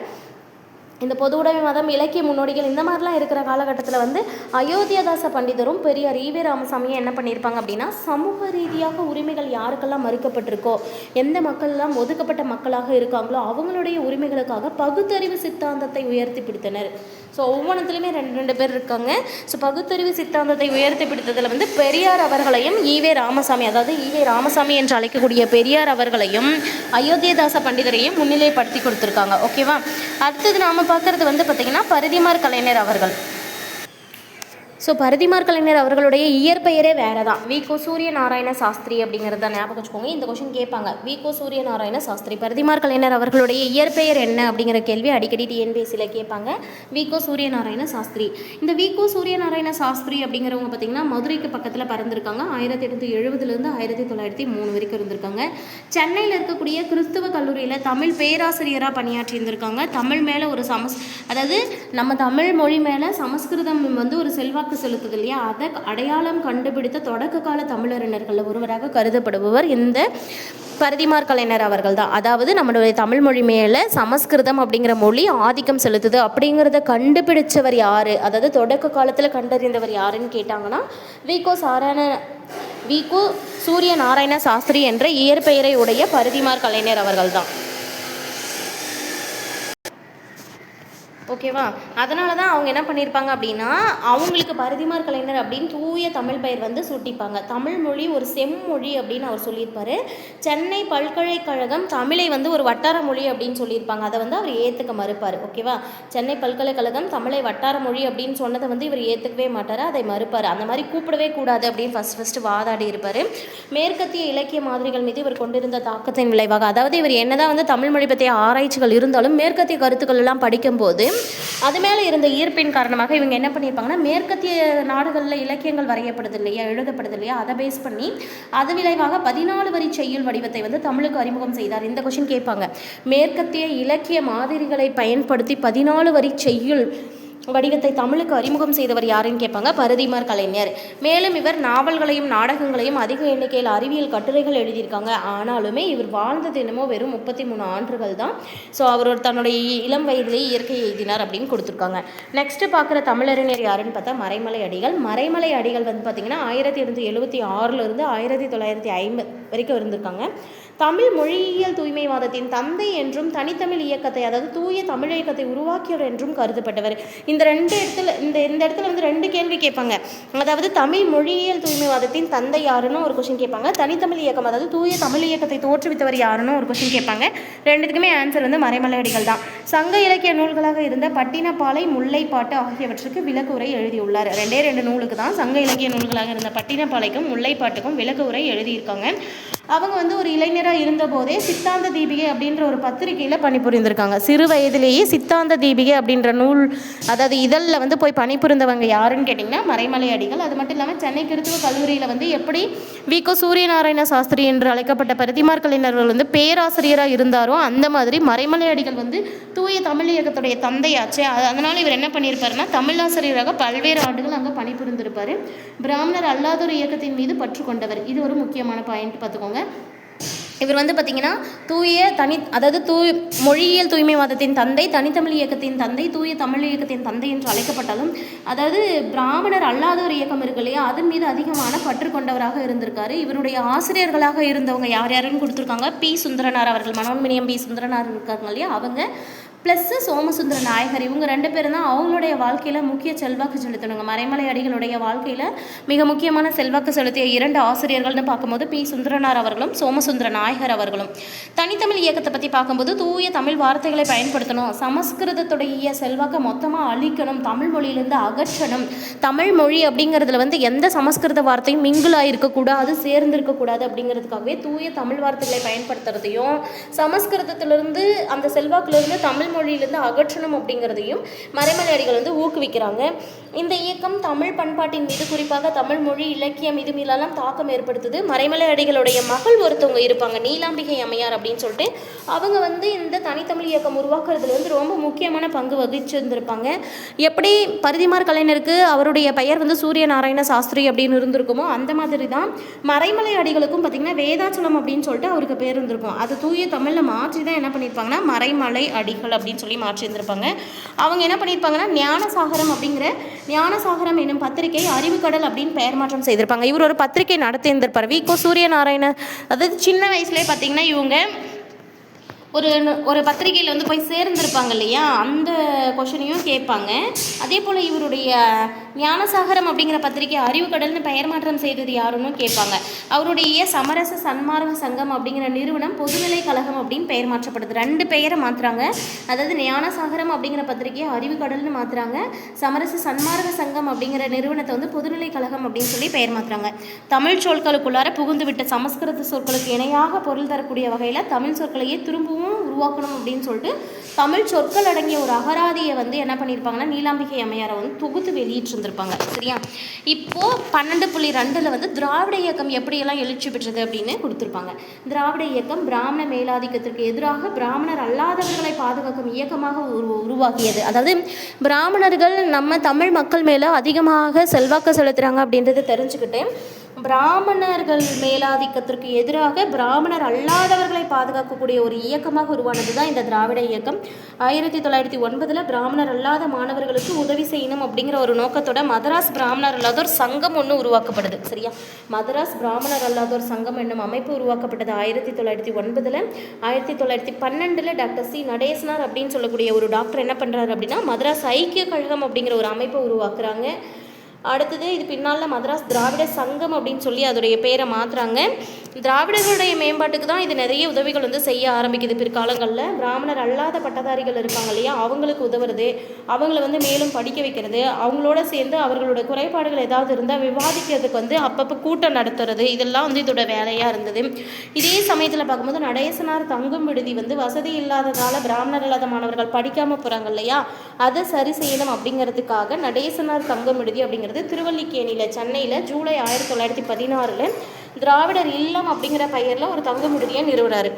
இந்த பொது உடைமைவாதம், இலக்கிய முன்னோடிகள், இந்த மாதிரிலாம் இருக்கிற காலகட்டத்தில் வந்து அயோத்தியதாச பண்டிதரும் பெரியார் ஈவே ராமசாமியும் என்ன பண்ணியிருப்பாங்க அப்படின்னா, சமூக ரீதியாக உரிமைகள் யாருக்கெல்லாம் மறுக்கப்பட்டிருக்கோ, எந்த மக்கள்லாம் ஒதுக்கப்பட்ட மக்களாக இருக்காங்களோ அவங்களுடைய உரிமைகளுக்காக பகுத்தறிவு சித்தாந்தத்தை உயர்த்தி பிடித்தனர். ஸோ ஒவ்வொன்றத்துலையுமே ரெண்டு பேர் இருக்காங்க. ஸோ பகுத்தறிவு சித்தாந்தத்தை உயர்த்தி பிடித்ததில் வந்து பெரியார் அவர்களையும் ஈவே ராமசாமி, அதாவது ஈவே ராமசாமி என்று அழைக்கக்கூடிய பெரியார் அவர்களையும் அயோத்தியதாச பண்டிதரையும் முன்னிலைப்படுத்தி கொடுத்துருக்காங்க. ஓகேவா? அடுத்தது நாம் பார்க்குறது வந்து பார்த்திங்கன்னா பரிதிமார் கலைஞர் அவர்கள். ஸோ பரிதிமார் கலைஞர் அவர்களுடைய இயற்பெயரே வேறு தான், வி.கோ. சூரியநாராயண சாஸ்திரி அப்படிங்கிறத ஞாபகம் வச்சுக்கோங்க. இந்த கொஷின் கேட்பாங்க, வி.கோ. சூரியநாராயண சாஸ்திரி. பரிதிமார் கலைஞர் அவர்களுடைய இயற்பெயர் என்ன அப்படிங்கிற கேள்வி அடிக்கடி டிஎன்பிஎஸ்சியில் கேட்பாங்க. வி.கோ. சூரியநாராயண சாஸ்திரி. இந்த வி.கோ. சூரியநாராயண சாஸ்திரி அப்படிங்கிறவங்க பார்த்திங்கன்னா மதுரைக்கு பக்கத்தில் பிறந்திருக்காங்க. 1870 1903 வரைக்கும் இருந்திருக்காங்க. சென்னையில் இருக்கக்கூடிய கிறிஸ்துவ கல்லூரியில் தமிழ் பேராசிரியராக பணியாற்றி இருந்திருக்காங்க. தமிழ் மேலே ஒரு அதாவது நம்ம தமிழ் மொழி மேலே சமஸ்கிருதம் வந்து ஒரு செல்வாக்கு செலுத்துது இல்லையா, அதை அடையாளம் கண்டுபிடித்த தொடக்க கால தமிழறிஞர்களில் ஒருவராக கருதப்படுபவர் இந்த பரிதிமாற் கலைஞர் அவர்கள் தான். அதாவது நம்மளுடைய தமிழ் மொழி மேலே சமஸ்கிருதம் அப்படிங்கிற மொழி ஆதிக்கம் செலுத்துது அப்படிங்கிறத கண்டுபிடிச்சவர் யார், அதாவது தொடக்க காலத்தில் கண்டறிந்தவர் யாருன்னு கேட்டாங்கன்னா வி.கோ. சூரிய நாராயண சாஸ்திரி என்ற இயற்பெயரை உடைய பரிதிமாற் கலைஞர் அவர்கள் தான். ஓகேவா? அதனால தான் அவங்க என்ன பண்ணியிருப்பாங்க அப்படின்னா, அவங்களுக்கு பரிதிமாற் கலைஞர் அப்படின்னு தூய தமிழ் பெயர் வந்து சூட்டிப்பாங்க. தமிழ் மொழி ஒரு செம்மொழி அப்படின்னு அவர் சொல்லியிருப்பார். சென்னை பல்கலைக்கழகம் தமிழை வந்து ஒரு வட்டார மொழி அப்படின்னு சொல்லியிருப்பாங்க. அதை வந்து அவர் ஏற்றுக்க மறுப்பார். ஓகேவா? சென்னை பல்கலைக்கழகம் தமிழை வட்டார மொழி அப்படின்னு சொன்னதை வந்து இவர் ஏற்றுக்கவே மாட்டார், அதை மறுப்பார். அந்த மாதிரி கூப்பிடவே கூடாது அப்படின்னு ஃபஸ்ட்டு வாதாடி இருப்பார். மேற்கத்திய இலக்கிய மாதிரிகள் மீது இவர் கொண்டிருந்த தாக்கத்தின் விளைவாக, அதாவது இவர் என்னதான் வந்து தமிழ் மொழி பற்றிய ஆராய்ச்சிகள் இருந்தாலும் மேற்கத்திய கருத்துக்கள் எல்லாம் படிக்கும்போது அது மேலே இருந்த ஈர்ப்பின் காரணமாக இவங்க என்ன பண்ணியிருப்பாங்கன்னா, மேற்கத்திய நாடுகளில் இலக்கியங்கள் வரையப்படுது இல்லையா, எழுதப்படுது இல்லையா, அதை பேஸ் பண்ணி அது விளைவாக 14 வரி செய்யுள் வடிவத்தை வந்து தமிழுக்கு அறிமுகம் செய்தார். இந்த கொஸ்டின் கேட்பாங்க. மேற்கத்திய இலக்கிய மாதிரிகளை பயன்படுத்தி 14 வரி செய்யுள் வடிவத்தை தமிழுக்கு அறிமுகம் செய்தவர் யாருன்னு கேட்பாங்க. பரிதிமாற் கலைஞர். மேலும் இவர் நாவல்களையும் நாடகங்களையும் அதிக எண்ணிக்கையில் அறிவியல் கட்டுரைகள் எழுதியிருக்காங்க. ஆனாலுமே இவர் வாழ்ந்தது என்னமோ வெறும் 33 ஆண்டுகள் தான். ஸோ அவர் தன்னுடைய இளம் வயதிலேயே இயற்கை எழுதினார் அப்படின்னு கொடுத்துருக்காங்க. நெக்ஸ்ட்டு பார்க்குற தமிழறிஞர் யாருன்னு பார்த்தா மறைமலை அடிகள். மறைமலை அடிகள் வந்து பார்த்திங்கன்னா 1876 1950 வரைக்கும் இருந்திருக்காங்க. தமிழ் மொழியியல் தூய்மைவாதத்தின் தந்தை என்றும் தனித்தமிழ் இயக்கத்தை, அதாவது தூய தமிழ் இயக்கத்தை உருவாக்கியவர் என்றும் கருதப்பட்டவர். இந்த இடத்துல வந்து 2 கேள்வி கேட்பாங்க. அதாவது தமிழ் மொழியியல் தூய்மைவாதத்தின் தந்தை யாருன்னு ஒரு கொஸ்டின் கேட்பாங்க. தனித்தமிழ் இயக்கம், அதாவது தூய தமிழ் இயக்கத்தை தோற்றுவித்தவர் யாருன்னு ஒரு கொஸ்டின் கேட்பாங்க. ரெண்டுத்துக்குமே ஆன்சர் வந்து மறைமலை அடிகள் தான். சங்க இலக்கிய நூல்களாக இருந்த பட்டினப்பாலை, முல்லைப்பாட்டு ஆகியவற்றுக்கு விளக்கு உரை எழுதியுள்ளார். 2 நூலுக்கு தான், சங்க இலக்கிய நூல்களாக இருந்த பட்டினப்பாலைக்கும் முல்லைப்பாட்டுக்கும் விளக்கு உரை எழுதியிருக்காங்க. அவங்க வந்து ஒரு இளைஞராக இருந்தபோதே சித்தாந்த தீபிகை அப்படின்ற ஒரு பத்திரிகையில் பணிபுரிந்திருக்காங்க. சிறு வயதிலேயே சித்தாந்த தீபிகை அப்படின்ற நூல், அதாவது இதழில் வந்து போய் பணிபுரிந்தவங்க யாருன்னு கேட்டிங்கன்னா மறைமலை அடிகள். அது மட்டும் இல்லாமல் சென்னை கிறித்துவ கல்லூரியில் வந்து எப்படி வி.கோ. சூரிய நாராயண சாஸ்திரி என்று அழைக்கப்பட்ட பரிதிமாற் கலைஞர் வந்து பேராசிரியராக இருந்தாரோ அந்த மாதிரி மறைமலை அடிகள் வந்து தூய தமிழ் இயக்கத்துடைய தந்தையாச்சு. அதனால் இவர் என்ன பண்ணியிருப்பாருன்னா, தமிழாசிரியராக பல்வேறு ஆண்டுகள் அங்கே பணிபுரிந்திருப்பார். பிராமணர் அல்லாதொரு இயக்கத்தின் மீது பற்று கொண்டவர். இது ஒரு முக்கியமான பாயிண்ட் பார்த்துக்கோங்க. இவர் வந்து பார்த்திங்கன்னா மொழியியல் தூய்மைவாதத்தின் தந்தை, தனித்தமிழ் இயக்கத்தின் தந்தை, தூய தமிழ் இயக்கத்தின் தந்தை என்று அழைக்கப்பட்டாலும், அதாவது பிராமணர் அல்லாத ஒரு இயக்கம் இருக்கு இல்லையா, அதன் மீது அதிகமான பற்று கொண்டவராக இருந்திருக்காரு. இவருடைய ஆசிரியர்களாக இருந்தவங்க யார் யாருன்னு கொடுத்துருக்காங்க. பி. சுந்தரனார் அவர்கள், மனோன்மணியம் பி. சுந்தரனார் இருக்காங்க இல்லையா, அவங்க ப்ளஸ் சோமசுந்தர நாயகர். இவங்க 2 பேரும் தான் அவங்களுடைய வாழ்க்கையில் முக்கிய செல்வாக்கு செலுத்தணுங்க. மறைமலை அடிகளுடைய வாழ்க்கையில் மிக முக்கியமான செல்வாக்கு செலுத்திய 2 ஆசிரியர்கள்னு பார்க்கும்போது பி. சுந்தரனார் அவர்களும் சோமசுந்தர நாயகர் அவர்களும். தனித்தமிழ் இயக்கத்தை பற்றி பார்க்கும்போது தூய தமிழ் வார்த்தைகளை பயன்படுத்தணும், சமஸ்கிருதத்துடைய செல்வாக்கை மொத்தமாக அழிக்கணும், தமிழ் மொழியிலேருந்து அகற்றணும், தமிழ் மொழி அப்படிங்கிறதுல வந்து எந்த சமஸ்கிருத வார்த்தையும் மிங்கிளாக இருக்கக்கூடாது, சேர்ந்திருக்கக்கூடாது அப்படிங்கிறதுக்காகவே தூய தமிழ் வார்த்தைகளை பயன்படுத்துறதையும் சமஸ்கிருதத்திலிருந்து அந்த செல்வாக்கிலிருந்து தமிழ் மொழியிலிருந்து அகற்றணும் அப்படிங்கிறதையும் மறைமலை அடிகள் வந்து ஊக்குவிக்கிறாங்க. இந்த இயக்கம் தமிழ் பண்பாட்டின் மீது, குறிப்பாக தமிழ் மொழி இலக்கியம் இது மீதெல்லாம் தாக்கம் ஏற்படுத்துது. மறைமலை அடிகளுடைய மகள் ஒருத்தவங்க இருப்பாங்க, நீலாம்பிகை அம்மையார் அப்படின்னு சொல்லிட்டு. அவங்க வந்து இந்த தனித்தமிழ் இயக்கம் உருவாக்குறதுல வந்து ரொம்ப முக்கியமான பங்கு வகிச்சிருந்திருப்பாங்க. எப்படி பரிதிமாற் கலைஞருக்கு அவருடைய பெயர் வந்து சூரிய நாராயண சாஸ்திரி அப்படின்னு இருந்திருக்குமோ அந்த மாதிரி தான் மறைமலை அடிகளுக்கும் பார்த்திங்கன்னா வேதாச்சலம் அப்படின்னு சொல்லிட்டு அவருக்கு பேர் இருந்திருக்கும். அது தூய தமிழில் மாற்றி தான் என்ன பண்ணியிருப்பாங்கன்னா மறைமலை அடிகள் அப்படின்னு சொல்லி மாற்றியிருந்திருப்பாங்க. அவங்க என்ன பண்ணியிருப்பாங்கன்னா ஞானசாகரம் என்னும் பத்திரிகை அறிவுக்கடல் அப்படின்னு பெயர் மாற்றம் செய்திருப்பாங்க. இவர் ஒரு பத்திரிகை நடத்தியிருந்திருப்பார். வி.கோ. சூரிய நாராயண, அதாவது சின்ன வயசுலேயே பார்த்திங்கன்னா இவங்க ஒரு பத்திரிகையில் வந்து போய் சேர்ந்திருப்பாங்க இல்லையா, அந்த கொஷனையும் கேட்பாங்க. அதே போல் இவருடைய ஞானசாகரம் அப்படிங்கிற பத்திரிகை அறிவுக்கடல்னு பெயர் மாற்றம் செய்தது யாருன்னு கேட்பாங்க. அவருடைய சமரச சன்மார்க்க சங்கம் அப்படிங்கிற நிறுவனம் பொதுநிலை கழகம் அப்படின்னு பெயர் மாற்றப்படுது. 2 பெயரை மாற்றுறாங்க. அதாவது ஞானசாகரம் அப்படிங்கிற பத்திரிகையை அறிவுக்கடல்னு மாற்றுறாங்க, சமரச சன்மார்க்க சங்கம் அப்படிங்கிற நிறுவனத்தை வந்து பொதுநிலை கழகம் அப்படின்னு சொல்லி பெயர் மாற்றுறாங்க. தமிழ் சொற்களுக்குள்ளார புகுந்து விட்ட சமஸ்கிருத சொற்களுக்கு இணையாக பொருள் தரக்கூடிய வகையில் தமிழ் சொற்களையே திரும்பவும் உருவாக்கணும் அப்படின்னு சொல்லிட்டு தமிழ் சொற்கள் அடங்கிய ஒரு அகராதியை வந்து என்ன பண்ணியிருப்பாங்கன்னா நீலாம்பிகை அம்மையாரை வந்து தொகுத்து வெளியிட்டிருந்திருப்பாங்க. சரியா? இப்போது 12.2 வந்து திராவிட இயக்கம் எப்படியெல்லாம் எழுச்சி பெற்றது அப்படின்னு கொடுத்துருப்பாங்க. திராவிட இயக்கம் பிராமண மேலாதிக்கத்திற்கு எதிராக பிராமணர் அல்லாதவர்களை பாதுகாக்கும் இயக்கமாக உருவாக்கியது. அதாவது பிராமணர்கள் நம்ம தமிழ் மக்கள் மேலே அதிகமாக செல்வாக்கு செலுத்துகிறாங்க அப்படின்றத தெரிஞ்சுக்கிட்டு பிராமணர்கள் மேலாதிக்கத்திற்கு எதிராக பிராமணர் அல்லாதவர்களை பாதுகாக்கக்கூடிய ஒரு இயக்கமாக உருவானது தான் இந்த திராவிட இயக்கம். 1909 பிராமணர் அல்லாத மாணவர்களுக்கு உதவி செய்யணும் அப்படிங்கிற ஒரு நோக்கத்தோட மதராஸ் பிராமணர் அல்லாதோர் சங்கம் ஒன்று உருவாக்கப்படுது. சரியா, மதராஸ் பிராமணர் அல்லாதோர் சங்கம் என்னும் அமைப்பு உருவாக்கப்பட்டது 1909. 1912 டாக்டர் சி நடேசனார் அப்படின்னு சொல்லக்கூடிய ஒரு டாக்டர் என்ன பண்ணுறாரு அப்படின்னா மதராஸ் ஐக்கிய கழகம் அப்படிங்கிற ஒரு அமைப்பை உருவாக்குறாங்க. அடுத்தது இது பின்னால் மதராஸ் திராவிட சங்கம் அப்படின்னு சொல்லி அதோடைய பேரை மாற்றுறாங்க. திராவிடர்களுடைய மேம்பாட்டுக்கு தான் இது நிறைய உதவிகள் வந்து செய்ய ஆரம்பிக்குது பிற்காலங்களில். பிராமணர் அல்லாத பட்டதாரிகள் இருக்காங்க இல்லையா, அவங்களுக்கு உதவுறது, அவங்கள வந்து மேலும் படிக்க வைக்கிறது, அவங்களோட சேர்ந்து அவர்களோட குறைபாடுகள் ஏதாவது இருந்தால் விவாதிக்கிறதுக்கு வந்து அப்பப்போ கூட்டம் நடத்துறது, இதெல்லாம் வந்து இதோட வேலையாக இருந்தது. இதே சமயத்தில் பார்க்கும்போது நடேசனார் தங்கும் விடுதி வந்து வசதி இல்லாததால் பிராமணர் இல்லாத மாணவர்கள் படிக்காமல் போகிறாங்க இல்லையா, அதை சரி செய்யணும் அப்படிங்கிறதுக்காக நடேசனார் தங்கும் விடுதி அப்படிங்கிறது திருவல்லிக்கேணியில் சென்னையில் ஜூலை 1916 திராவிடர் இல்லம் அப்படிங்கிற பெயரில் ஒரு தங்கும் விடுதியை நிறுவனார்.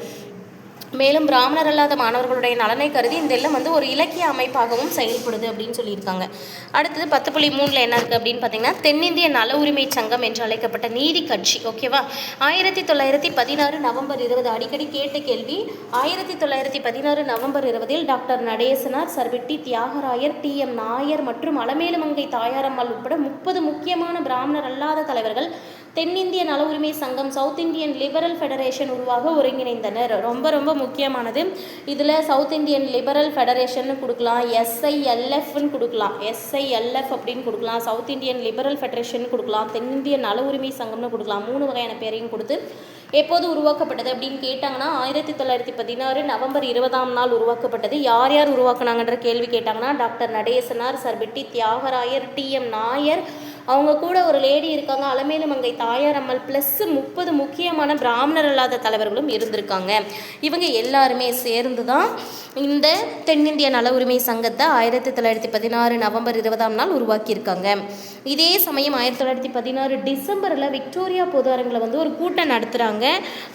மேலும் பிராமணர் அல்லாத மாணவர்களுடைய நலனை கருதி இந்த இல்லம் வந்து ஒரு இலக்கிய அமைப்பாகவும் செயல்படுது அப்படின்னு சொல்லியிருக்காங்க. அடுத்தது 10.3 என்ன இருக்குது அப்படின்னு பார்த்தீங்கன்னா தென்னிந்திய நல உரிமை சங்கம் என்று அழைக்கப்பட்ட நீதி கட்சி. ஓகேவா, 1916 நவம்பர் 20 அடிக்கடி கேட்ட கேள்வி. 1916 நவம்பர் 20 டாக்டர் நடேசனார், சர் வெட்டி தியாகராயர், TM நாயர் மற்றும் அலமேலுமங்கை தாயாரம்மாள் உட்பட 30 முக்கியமான பிராமணர் அல்லாத தலைவர்கள் தென்னிந்திய நல உரிமை சங்கம் சவுத் இந்தியன் லிபரல் ஃபெடரேஷன் உருவாக ஒருங்கிணைந்தனர். ரொம்ப ரொம்ப முக்கியமானது. இதில் சவுத் இந்தியன் லிபரல் ஃபெடரேஷன் கொடுக்கலாம், SILFன்னு கொடுக்கலாம், SILF அப்படின்னு கொடுக்கலாம், சவுத் இந்தியன் லிபரல் ஃபெடரேஷன் கொடுக்கலாம், தென்னிந்திய நல உரிமை சங்கம்னு கொடுக்கலாம். 3 வகையான பேரையும் கொடுத்து எப்போது உருவாக்கப்பட்டது அப்படின்னு கேட்டாங்கன்னா 1916 நவம்பர் 20 உருவாக்கப்பட்டது. யார் யார் உருவாக்குனாங்கன்ற கேள்வி கேட்டாங்கன்னா டாக்டர் நடேசனார், சர் வெட்டி தியாகராயர், TM நாயர், அவங்க கூட ஒரு லேடி இருக்காங்க அலமேலுமங்கை தாயாரம்மாள், ப்ளஸ் 30 முக்கியமான பிராமணர் அல்லாத தலைவர்களும் இருந்திருக்காங்க. இவங்க எல்லாருமே சேர்ந்து தான் இந்த தென்னிந்திய நல உரிமை சங்கத்தை 1916 நவம்பர் 20 உருவாக்கியிருக்காங்க. இதே சமயம் 1916 டிசம்பரில் விக்டோரியா பொது அரங்கில் வந்து ஒரு கூட்டம் நடத்துகிறாங்க.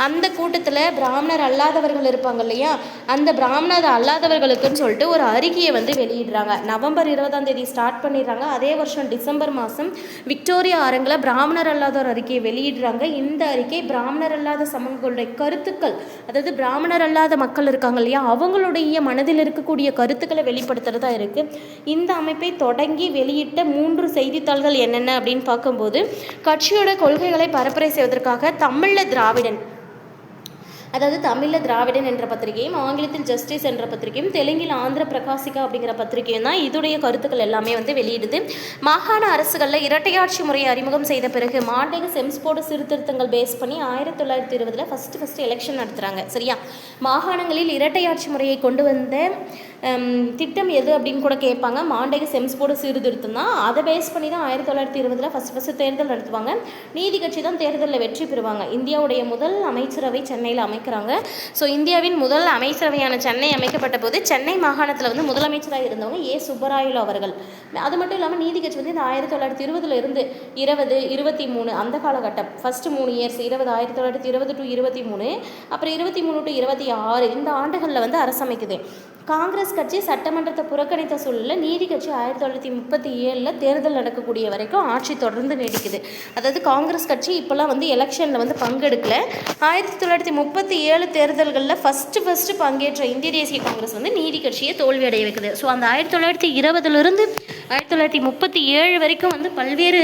அந்த கூட்டத்தில் பிராமணர் அல்லாதவர்கள் இருப்பாங்க இல்லையா, அந்த பிராமணர் அல்லாதவர்களுக்குன்னு சொல்லிட்டு ஒரு அறிக்கையை வந்து வெளியிடுறாங்க. நவம்பர் 20 ஸ்டார்ட் பண்ணிடுறாங்க. அதே வருஷம் டிசம்பர் மாதம் விக்டோரியா அரங்கில் பிராமணர் அல்லாதோர் அறிக்கையை வெளியிடுறாங்க. இந்த அறிக்கை பிராமணர் அல்லாத சமூகங்களுடைய கருத்துக்கள், அதாவது பிராமணர் அல்லாத மக்கள் இருக்காங்க இல்லையா, அவங்களுடைய மனதில் இருக்கக்கூடிய கருத்துக்களை வெளிப்படுத்துறதா இருக்குது. இந்த அமைப்பை தொடங்கி வெளியிட்ட 3 செய்தித்தாள்கள் என்னென்ன அப்படின்னு பார்க்கும்போது கட்சியோட கொள்கைகளை பரப்புரை செய்வதற்காக தமிழில் திராவிடன், அதாவது தமிழில் திராவிடன் என்ற பத்திரிகையும், ஆங்கிலத்தில் ஜஸ்டிஸ் என்ற பத்திரிகையும், தெலுங்கில் ஆந்திர பிரகாசிகா அப்படிங்கிற பத்திரிகையும் தான் இதோடைய கருத்துக்கள் எல்லாமே வந்து வெளியிடுது. மாகாண அரசுகளில் இரட்டையாட்சி முறையை அறிமுகம் செய்த பிறகு மாண்டேக செம்ஸ்போர்டு சீர்திருத்தங்கள் பேஸ் பண்ணி 1920 ஃபஸ்ட்டு எலெக்ஷன் நடத்துகிறாங்க. சரியா, மாகாணங்களில் இரட்டையாட்சி முறையை கொண்டு வந்த திட்டம் எது அப்படின்னு கூட கேட்பாங்க. மாண்டேக செம்ஸ்போர்டு சீர்திருத்தம் தான். அதை பேஸ் பண்ணி தான் 1920 ஃபஸ்ட்டு தேர்தல் நடத்துவாங்க. நீதி கட்சி தான் தேர்தலில் வெற்றி பெறுவாங்க. இந்தியாவுடைய முதல் அமைச்சரவை சென்னையில் அமைக்கிறாங்க. ஸோ இந்தியாவின் முதல் அமைச்சரவையான சென்னை அமைக்கப்பட்ட போது சென்னை மாகாணத்தில் வந்து முதலமைச்சராக இருந்தவங்க சுப்பராயலு அவர்கள். அது மட்டும் இல்லாமல் நீதி கட்சி வந்து இந்த 1920 இருந்து 23 அந்த காலகட்டம், ஃபஸ்ட்டு 3 இயர்ஸ் 1920 to 23, அப்புறம் 23 to 26 இந்த ஆண்டுகளில் வந்து அரசமைக்குது. காங்கிரஸ் கட்சி சட்டமன்றத்தை புறக்கணித்த சூழலில் நீதி கட்சி 1937 தேர்தல் நடக்கக்கூடிய வரைக்கும் ஆட்சி தொடர்ந்து நீடிக்குது. அதாவது காங்கிரஸ் கட்சி இப்போல்லாம் வந்து எலெக்ஷனில் வந்து பங்கெடுக்கல. 1937 தேர்தல்களில் ஃபஸ்ட்டு பங்கேற்ற இந்திய தேசிய காங்கிரஸ் வந்து நீதி கட்சியை தோல்வி அடைய வைக்குது. ஸோ அந்த 1920 1937 வரைக்கும் வந்து பல்வேறு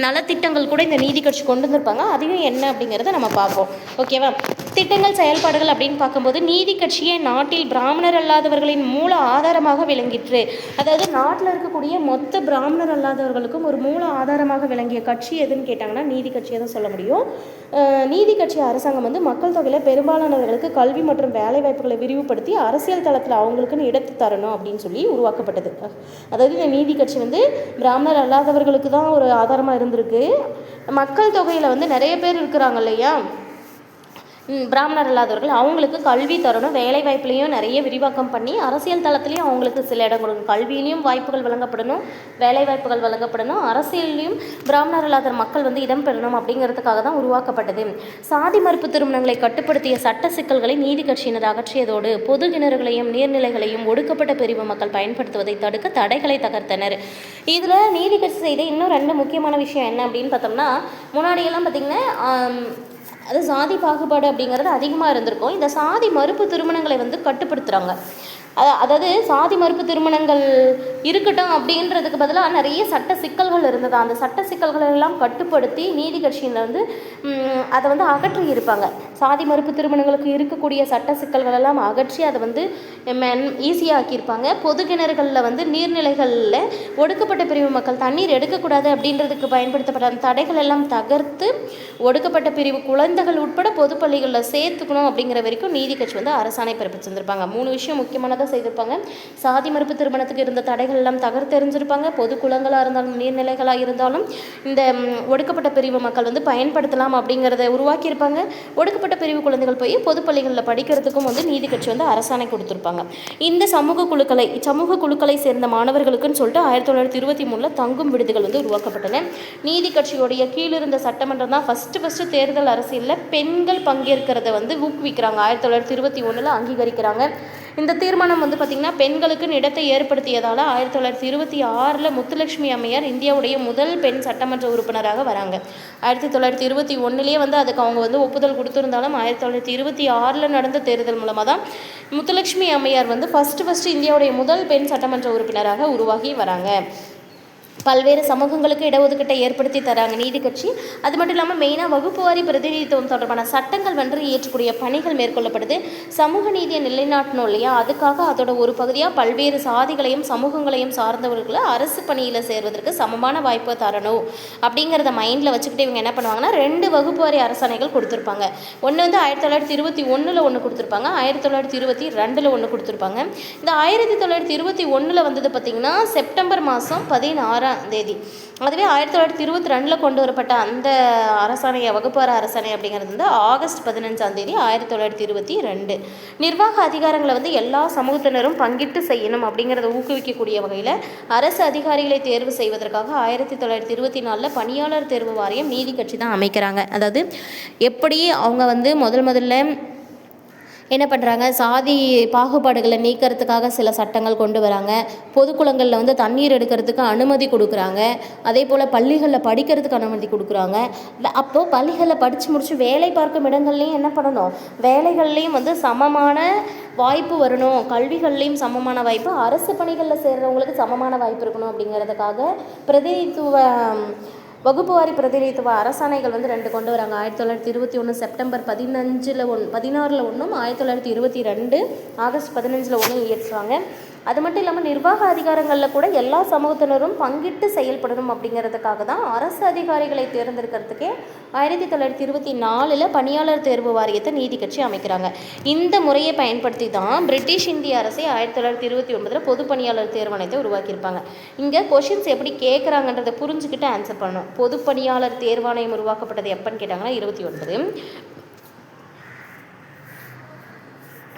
நலத்திட்டங்கள் கூட இந்த நீதி கட்சி கொண்டு வந்திருப்பாங்க. அதையும் என்ன அப்படிங்கிறத நம்ம பார்ப்போம். ஓகேவா, திட்டங்கள் செயல்பாடுகள் அப்படின்னு பார்க்கும்போது நீதி கட்சியை நாட்டில் பிராமணர் அல்லாதவர்களின் மூல ஆதாரமாக விளங்கிற்று. அதாவது நாட்டில் இருக்கக்கூடிய மொத்த பிராமணர் அல்லாதவர்களுக்கும் ஒரு மூல ஆதாரமாக விளங்கிய கட்சி எதுன்னு கேட்டாங்கன்னா நீதி கட்சியை தான் சொல்ல முடியும். நீதி கட்சி அரசாங்கம் வந்து மக்கள் தொகையில் பெரும்பாலானவர்களுக்கு கல்வி மற்றும் வேலை வாய்ப்புகளை விரிவுபடுத்தி அரசியல் தளத்தில் அவங்களுக்குன்னு இடத்து தரணும் அப்படின்னு சொல்லி உருவாக்கப்பட்டது. அதாவது இந்த நீதி கட்சி வந்து பிராமணர் அல்லாதவர்களுக்கு தான் ஒரு ஆதாரமாக இருந்திருக்கு. மக்கள் தொகையில் வந்து நிறைய பேர் இருக்கிறாங்க இல்லையா, பிராமணர் இல்லாதவர்கள் அவங்களுக்கு கல்வி தரணும், வேலை வாய்ப்புலையும் நிறைய விரிவாக்கம் பண்ணி அரசியல் தளத்துலேயும் அவங்களுக்கு சில இடம் கொடுக்கணும். கல்வியிலையும் வாய்ப்புகள் வழங்கப்படணும், வேலை வாய்ப்புகள் வழங்கப்படணும், அரசியல்லையும் பிராமணர் இல்லாத மக்கள் வந்து இடம் பெறணும் அப்படிங்கிறதுக்காக தான் உருவாக்கப்பட்டது. சாதி மறுப்பு திருமணங்களை கட்டுப்படுத்திய சட்ட சிக்கல்களை நீதி கட்சியினர் அகற்றியதோடு பொது கிணறுகளையும் நீர்நிலைகளையும் ஒடுக்கப்பட்ட பிரிவு மக்கள் பயன்படுத்துவதை தடுக்க தடைகளை தகர்த்தனர். இதில் நீதி கட்சி செய்த இன்னும் 2 முக்கியமான விஷயம் என்ன அப்படின்னு பார்த்தோம்னா, முன்னாடியெல்லாம் பார்த்திங்கன்னா அது சாதி பாகுபாடு அப்படிங்கிறது அதிகமாக இருந்திருக்கும். இந்த சாதி மறுப்பு திருமணங்களை வந்து கட்டுப்படுத்துகிறாங்க. அதாவது சாதி மறுப்பு திருமணங்கள் இருக்கட்டும் அப்படின்றதுக்கு பதிலாக நிறைய சட்ட சிக்கல்கள் இருந்தது. அந்த சட்ட சிக்கல்களை எல்லாம் கட்டுப்படுத்தி நீதி கட்சியில் வந்து அதை வந்து அகற்றி இருப்பாங்க. சாதி மறுப்பு திருமணங்களுக்கு இருக்கக்கூடிய சட்ட சிக்கல்கள் எல்லாம் அகற்றி அதை வந்து ஈஸியாக்கியிருப்பாங்க. பொது கிணறுகளில் வந்து நீர்நிலைகளில் ஒடுக்கப்பட்ட பிரிவு மக்கள் தண்ணீர் எடுக்கக்கூடாது அப்படின்றதுக்கு பயன்படுத்தப்பட்ட அந்த தடைகள் எல்லாம் தகர்த்து ஒடுக்கப்பட்ட பிரிவு குழந்தைகள் உட்பட பொது பள்ளிகளில் சேர்த்துக்கணும் அப்படிங்கிற வரைக்கும் நீதி கட்சி வந்து அரசாணை பிறப்பிச்சிருந்திருப்பாங்க. 3 விஷயம் முக்கியமானதாக செய்திருப்பாங்க. சாதி மறுப்பு திருமணத்துக்கு இருந்த தடைகள் எல்லாம் தகர்த்தெறிஞ்சிருப்பாங்க. பொது குளங்களாக இருந்தாலும் நீர்நிலைகளாக இருந்தாலும் இந்த ஒடுக்கப்பட்ட பிரிவு மக்கள் வந்து பயன்படுத்தலாம் அப்படிங்கிறத உருவாக்கியிருப்பாங்க. ஒடுக்கப்பட்ட பிரிவு குழந்தைகள் போய் பொது பள்ளிகளில் படிக்கிறதுக்கும் வந்து நீதி கட்சி வந்து அரசாணை கொடுத்துருப்பாங்க. இந்த சமூக குழுக்களை சேர்ந்த மாணவர்களுக்குன்னு சொல்லிட்டு 1923 தங்கும் விடுதிகள் வந்து உருவாக்கப்பட்டன. நீதி கட்சியோடைய கீழிருந்த சட்டமன்றம் தான் ஃபஸ்ட்டு தேர்தல் அரசியலில் பெண்கள் பங்கேற்கிறத வந்து ஊக்குவிக்கிறாங்க. 1921 அங்கீகரிக்கிறாங்க. இந்த தீர்மானம் வந்து பார்த்திங்கன்னா பெண்களுக்கு இடத்தை ஏற்படுத்தியதால் 1926 முத்துலட்சுமி அம்மையார் இந்தியாவுடைய முதல் பெண் சட்டமன்ற உறுப்பினராக வராங்க. 1921 வந்து அதுக்கு அவங்க வந்து ஒப்புதல் கொடுத்துருந்தாலும் 1926 நடந்த தேர்தல் மூலமாக தான் முத்துலட்சுமி அம்மையார் வந்து ஃபஸ்ட்டு இந்தியாவுடைய முதல் பெண் சட்டமன்ற உறுப்பினராக உருவாகி வராங்க. பல்வேறு சமூகங்களுக்கு இடஒதுக்கீட்டை ஏற்படுத்தி தராங்க நீதி கட்சி. அது மட்டும் இல்லாமல் மெயினாக வகுப்பு வாரி பிரதிநிதித்துவம் தொடர்பான சட்டங்கள் வந்து இயற்றக்கூடிய பணிகள் மேற்கொள்ளப்படுது. சமூக நீதியை நிலைநாட்டணும் இல்லையா, அதுக்காக அதோட ஒரு பகுதியாக பல்வேறு சாதிகளையும் சமூகங்களையும் சார்ந்தவர்களை அரசு பணியில் சேர்வதற்கு சமமான வாய்ப்பை தரணும் அப்படிங்கிறத மைண்டில் வச்சுக்கிட்டு இவங்க என்ன பண்ணுவாங்கன்னா 2 வகுப்பு வாரி அரசாணைகள் கொடுத்துருப்பாங்க. ஒன்று வந்து 1921 ஒன்று கொடுத்துருப்பாங்க, 1922 ஒன்று கொடுத்துருப்பாங்க. இந்த 1921 வந்தது பார்த்திங்கன்னா செப்டம்பர் மாதம் 16 தேதி. அதுவே 1922 கொண்டு வரப்பட்ட அந்த அரசாணைய வகுப்பார அரசாணை அப்படிங்கிறது வந்து ஆகஸ்ட் 15 தேதி 1922. நிர்வாக அதிகாரங்களை வந்து எல்லா சமூகத்தினரும் பங்கிட்டு செய்யணும் அப்படிங்கிறத ஊக்குவிக்கக்கூடிய வகையில் அரசு அதிகாரிகளை தேர்வு செய்வதற்காக 1924 பணியாளர் தேர்வு வாரியம் நீதி கட்சி தான் அமைக்கிறாங்க. அதாவது எப்படி அவங்க வந்து முதல்ல என்ன பண்ணுறாங்க, சாதி பாகுபாடுகளை நீக்கிறதுக்காக சில சட்டங்கள் கொண்டு வராங்க. பொதுக்குளங்களில் வந்து தண்ணீர் எடுக்கிறதுக்கு அனுமதி கொடுக்குறாங்க. அதே போல் பள்ளிகளில் படிக்கிறதுக்கு அனுமதி கொடுக்குறாங்க. அப்போது பள்ளிகளில் படித்து முடித்து வேலை பார்க்கும் இடங்கள்லையும் என்ன பண்ணணும், வேலைகள்லேயும் வந்து சமமான வாய்ப்பு வரணும், கல்விகள்லேயும் சமமான வாய்ப்பு, அரசு பணிகளில் சேர்கிறவங்களுக்கு சமமான வாய்ப்பு இருக்கணும் அப்படிங்கிறதுக்காக வகுப்பு வாரி பிரதிநிதித்துவ அரசாணைகள் வந்து 2 கொண்டு வராங்க. 1921 செப்டம்பர் 16 ஒன்றும் 1922 ஆகஸ்ட் 15 ஒன்றும் இயற்றுவாங்க. அது மட்டும் இல்லாமல் நிர்வாக அதிகாரங்களில் கூட எல்லா சமூகத்தினரும் பங்கிட்டு செயல்படணும் அப்படிங்கிறதுக்காக தான் அரசு அதிகாரிகளை தேர்ந்தெடுக்கிறதுக்கே 1924 பணியாளர் தேர்வு வாரியத்தை நீதி கட்சி அமைக்கிறாங்க. இந்த முறையை பயன்படுத்தி தான் பிரிட்டிஷ் இந்திய அரசை 1929 பொது பணியாளர் தேர்வாணையத்தை உருவாக்கியிருப்பாங்க. இங்கே கொஷின்ஸ் எப்படி கேட்குறாங்கன்றதை புரிஞ்சுக்கிட்டு ஆன்சர் பண்ணணும். பொது பணியாளர் தேர்வாணையம் உருவாக்கப்பட்டது எப்போன்னு கேட்டாங்கன்னா 29.